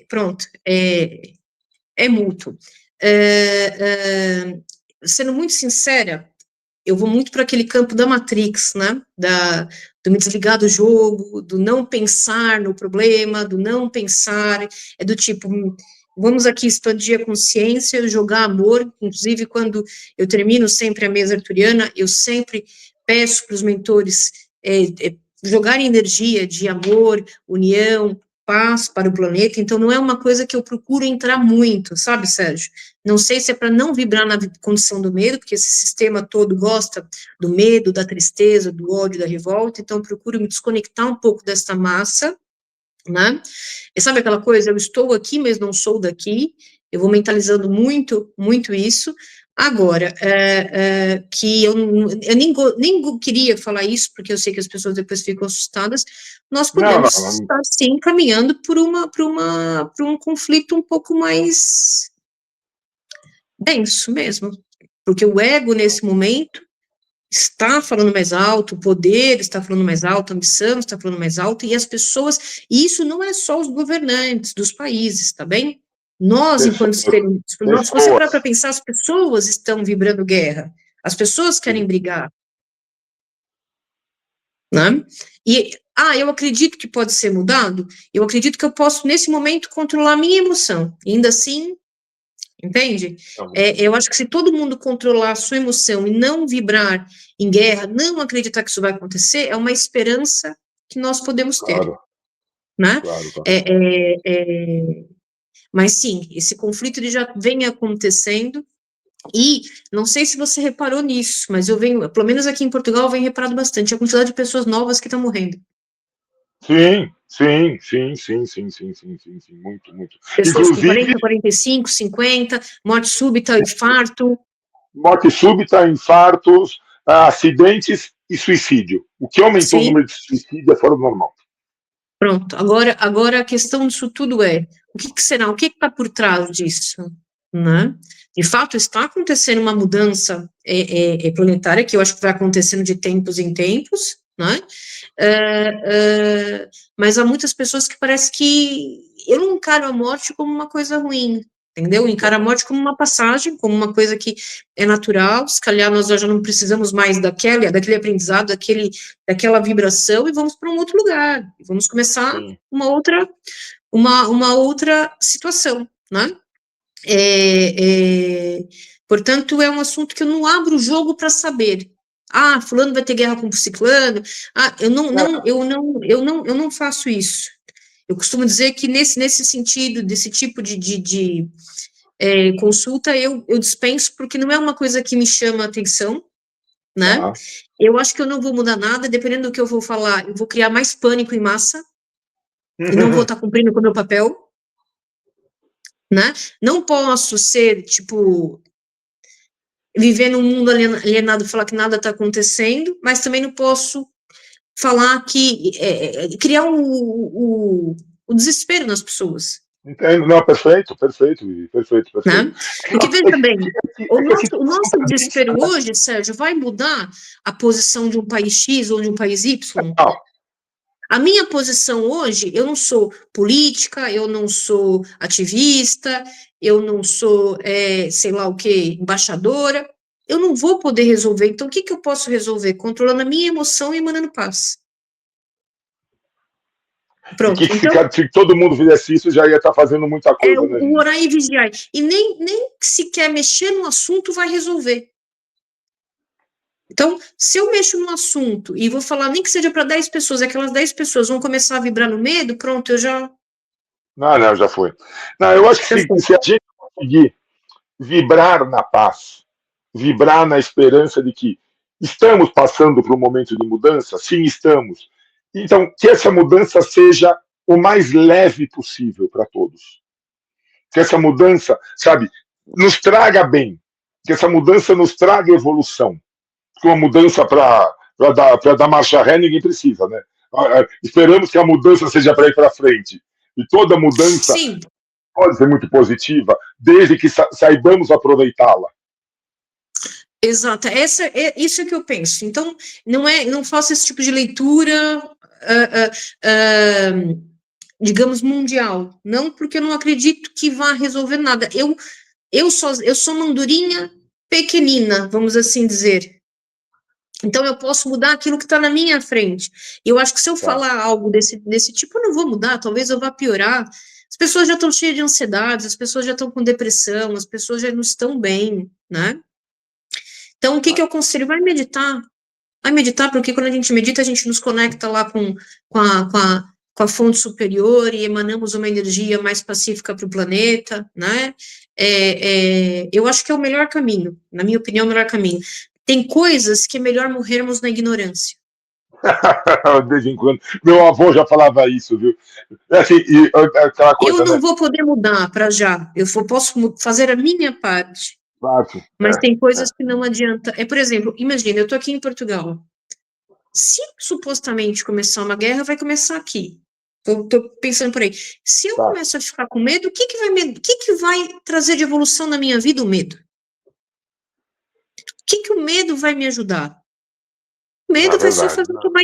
Pronto, é mútuo. Sendo muito sincera, eu vou muito para aquele campo da Matrix, né? Do me desligar do jogo, do não pensar no problema, do não pensar, é do tipo, vamos aqui expandir a consciência, jogar amor, inclusive quando eu termino sempre a mesa arturiana, eu sempre peço para os mentores jogarem energia de amor, união, paz para o planeta, então não é uma coisa que eu procuro entrar muito, sabe, Sérgio? Não sei se é para não vibrar na condição do medo, porque esse sistema todo gosta do medo, da tristeza, do ódio, da revolta, então eu procuro me desconectar um pouco dessa massa, né? E sabe aquela coisa, eu estou aqui, mas não sou daqui, eu vou mentalizando muito, muito isso. Agora, que eu nem queria falar isso, porque eu sei que as pessoas depois ficam assustadas, nós Não, podemos não. estar, sim, caminhando por um conflito um pouco mais denso mesmo, porque o ego, nesse momento, está falando mais alto, o poder está falando mais alto, a ambição está falando mais alto, e as pessoas, e isso não é só os governantes dos países, tá bem? Nós, enquanto Pessoas. seres, se você parar para Pessoas. pensar, as pessoas estão vibrando guerra, as pessoas querem Sim. brigar, né? E, eu acredito que pode ser mudado, eu acredito que eu posso, nesse momento, controlar a minha emoção, e ainda assim, entende? Eu acho que se todo mundo controlar a sua emoção e não vibrar em guerra, não acreditar que isso vai acontecer, é uma esperança que nós podemos ter, Claro, né? claro, claro. É, é, é, mas sim, esse conflito ele já vem acontecendo e não sei se você reparou nisso, mas eu pelo menos aqui em Portugal, eu venho reparado bastante a quantidade de pessoas novas que estão morrendo. Sim, Sim, muito, muito. Pessoas com Inclusive, 40, 45, 50, morte súbita, infarto. morte súbita, infartos, acidentes e suicídio. O que aumentou o Sim, número de suicídio é fora do normal. pronto. Agora a questão disso tudo é, o que será? O que está por trás disso? Né? De fato, está acontecendo uma mudança planetária, que eu acho que vai acontecendo de tempos em tempos, né? Mas há muitas pessoas que parece que eu não encaro a morte como uma coisa ruim, entendeu? Eu encaro a morte como uma passagem, como uma coisa que é natural, se calhar nós já não precisamos mais daquele aprendizado, daquela vibração, e vamos para um outro lugar, vamos começar Sim. uma outra situação, né? Portanto, é um assunto que eu não abro o jogo para saber. Ah, fulano vai ter guerra com ciclano. Ah, eu não faço isso. Eu costumo dizer que nesse sentido, desse tipo de consulta, eu dispenso porque não é uma coisa que me chama a atenção, né? Tá. Eu acho que eu não vou mudar nada, dependendo do que eu vou falar, eu vou criar mais pânico em massa e não vou estar cumprindo com o meu papel, né? Não posso ser, tipo, viver num mundo alienado, falar que nada está acontecendo, mas também não posso falar que criar o desespero nas pessoas, Entendo. Não, perfeito, né? Porque veja bem, a o situação nosso está bem desespero hoje, Sérgio, vai mudar a posição de um país X ou de um país Y? central. A minha posição hoje, eu não sou política, eu não sou ativista, eu não sou, sei lá o quê, embaixadora, eu não vou poder resolver. Então, o que eu posso resolver? Controlando a minha emoção e emanando paz. E que Pronto. Então, se todo mundo fizesse isso, já ia estar fazendo muita é coisa, né, o gente? orar e vigiar. E nem sequer mexer no assunto vai resolver. Então, se eu mexo no assunto e vou falar, nem que seja para 10 pessoas, aquelas 10 pessoas vão começar a vibrar no medo, pronto, eu já Não, já foi. Não, eu acho que fui. se a gente conseguir vibrar na paz, vibrar na esperança de que estamos passando por um momento de mudança, sim, estamos. Então, que essa mudança seja o mais leve possível para todos. Que essa mudança, sabe, nos traga bem. Que essa mudança nos traga evolução. Porque uma mudança para dar marcha ré, ninguém precisa, né? Esperamos que a mudança seja para ir para frente. E toda mudança Sim, pode ser muito positiva, desde que saibamos aproveitá-la. exato, isso é que eu penso. Então, não faço esse tipo de leitura, digamos, mundial. Não porque eu não acredito que vá resolver nada. Eu sou uma andorinha pequenina, vamos assim dizer. Então, eu posso mudar aquilo que está na minha frente. Eu acho que se eu Tá. falar algo desse tipo, eu não vou mudar, talvez eu vá piorar. As pessoas já estão cheias de ansiedade, as pessoas já estão com depressão, as pessoas já não estão bem, né? Então, o que eu aconselho? Vai meditar, porque quando a gente medita, a gente nos conecta lá com a, com a, com a fonte superior e emanamos uma energia mais pacífica para o planeta, né? Eu acho que é o melhor caminho, na minha opinião, é o melhor caminho. Tem coisas que é melhor morrermos na ignorância. De vez em quando. Meu avô já falava isso, viu? Assim, aquela Eu coisa, não né? vou poder mudar para já, posso fazer a minha parte, Parte. mas tem coisas que não adianta. Por exemplo, imagina, eu estou aqui em Portugal. Se supostamente começar uma guerra, vai começar aqui. Tô pensando por aí. Se eu Tá. começo a ficar com medo, o que vai trazer de evolução na minha vida o medo? O que o medo vai me ajudar? O Não, é medo vai só verdade. fazer eu tomar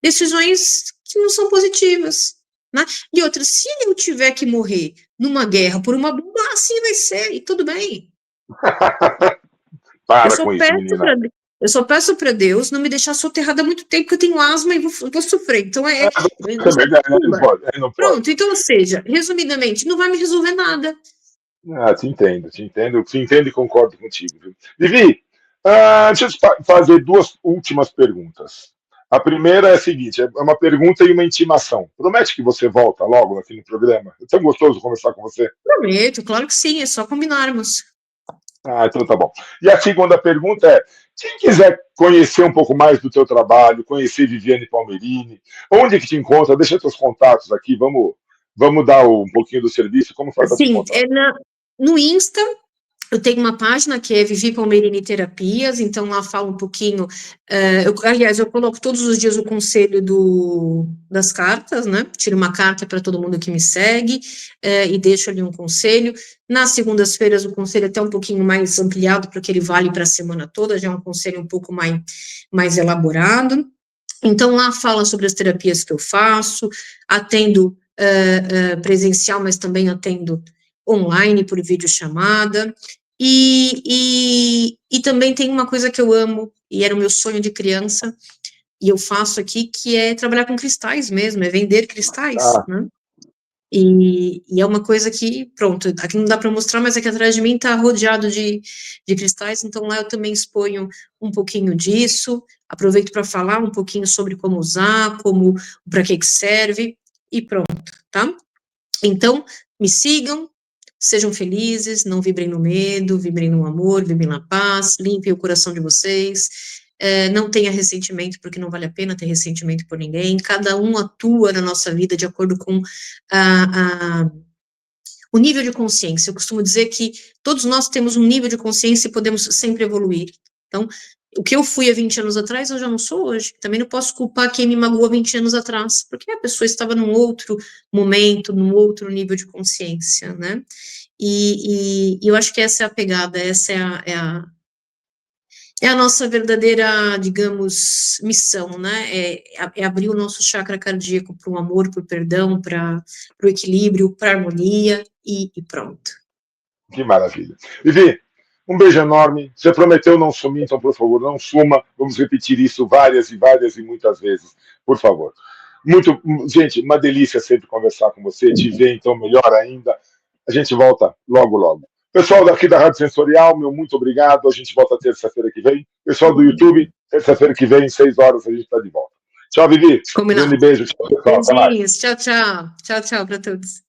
decisões que não são positivas. Né? E outra, se eu tiver que morrer numa guerra por uma bomba, assim vai ser, e tudo bem. Eu Para só com isso, peço menina. para eu só peço para Deus não me deixar soterrada há muito tempo, porque eu tenho asma e vou sofrer. Então, É verdade, não pode. Não pode. pronto. Então, ou seja, resumidamente, não vai me resolver nada. Te entendo e concordo contigo. Viu? Vivi, deixa eu te fazer duas últimas perguntas. A primeira é a seguinte: é uma pergunta e uma intimação. Promete que você volta logo aqui no programa? É tão gostoso conversar com você. Prometo, claro que sim, é só combinarmos. Então tá bom. E a segunda pergunta é: Quem quiser conhecer um pouco mais do teu trabalho, conhecer Viviane Palmerini, onde que te encontra? Deixa teus contatos aqui, vamos dar um pouquinho do serviço, como faz para te Sim, encontrar? no Insta, eu tenho uma página que é Vivi Palmerini Terapias, então lá falo um pouquinho, aliás, eu coloco todos os dias o conselho das cartas, né, tiro uma carta para todo mundo que me segue, e deixo ali um conselho. Nas segundas-feiras o conselho é até um pouquinho mais ampliado, porque ele vale para a semana toda, já é um conselho um pouco mais elaborado. Então lá fala sobre as terapias que eu faço, atendo presencial, mas também atendo online por videochamada, e também tem uma coisa que eu amo, e era o meu sonho de criança, e eu faço aqui, que é trabalhar com cristais mesmo, é vender cristais, Ah, né? E é uma coisa que, pronto, aqui não dá para mostrar, mas aqui atrás de mim está rodeado de cristais, então lá eu também exponho um pouquinho disso, aproveito para falar um pouquinho sobre como usar, para que serve, e pronto, tá? Então, me sigam, sejam felizes, não vibrem no medo, vibrem no amor, vibrem na paz, limpem o coração de vocês, não tenha ressentimento, porque não vale a pena ter ressentimento por ninguém, cada um atua na nossa vida de acordo com o nível de consciência. Eu costumo dizer que todos nós temos um nível de consciência e podemos sempre evoluir. Então, o que eu fui há 20 anos atrás, eu já não sou hoje. Também não posso culpar quem me magoou 20 anos atrás, porque a pessoa estava num outro momento, num outro nível de consciência, né? E eu acho que essa é a pegada, essa é a nossa verdadeira, digamos, missão, né? É abrir o nosso chakra cardíaco para o amor, para o perdão, para o equilíbrio, para a harmonia, e pronto. que maravilha. Vivi, um beijo enorme. Você prometeu não sumir, então, por favor, não suma. Vamos repetir isso várias e várias e muitas vezes, por favor. Muito, gente, uma delícia sempre conversar com você, te ver, então, melhor ainda. A gente volta logo, logo. Pessoal daqui da Rádio Sensorial, meu muito obrigado. A gente volta terça-feira que vem. Pessoal do YouTube, terça-feira que vem, 6 horas, a gente está de volta. Tchau, Vivi. Combinado. Grande beijo. Tchau, pessoal. Até mais. Beijinhos. Tchau, tchau. Tchau, tchau para todos.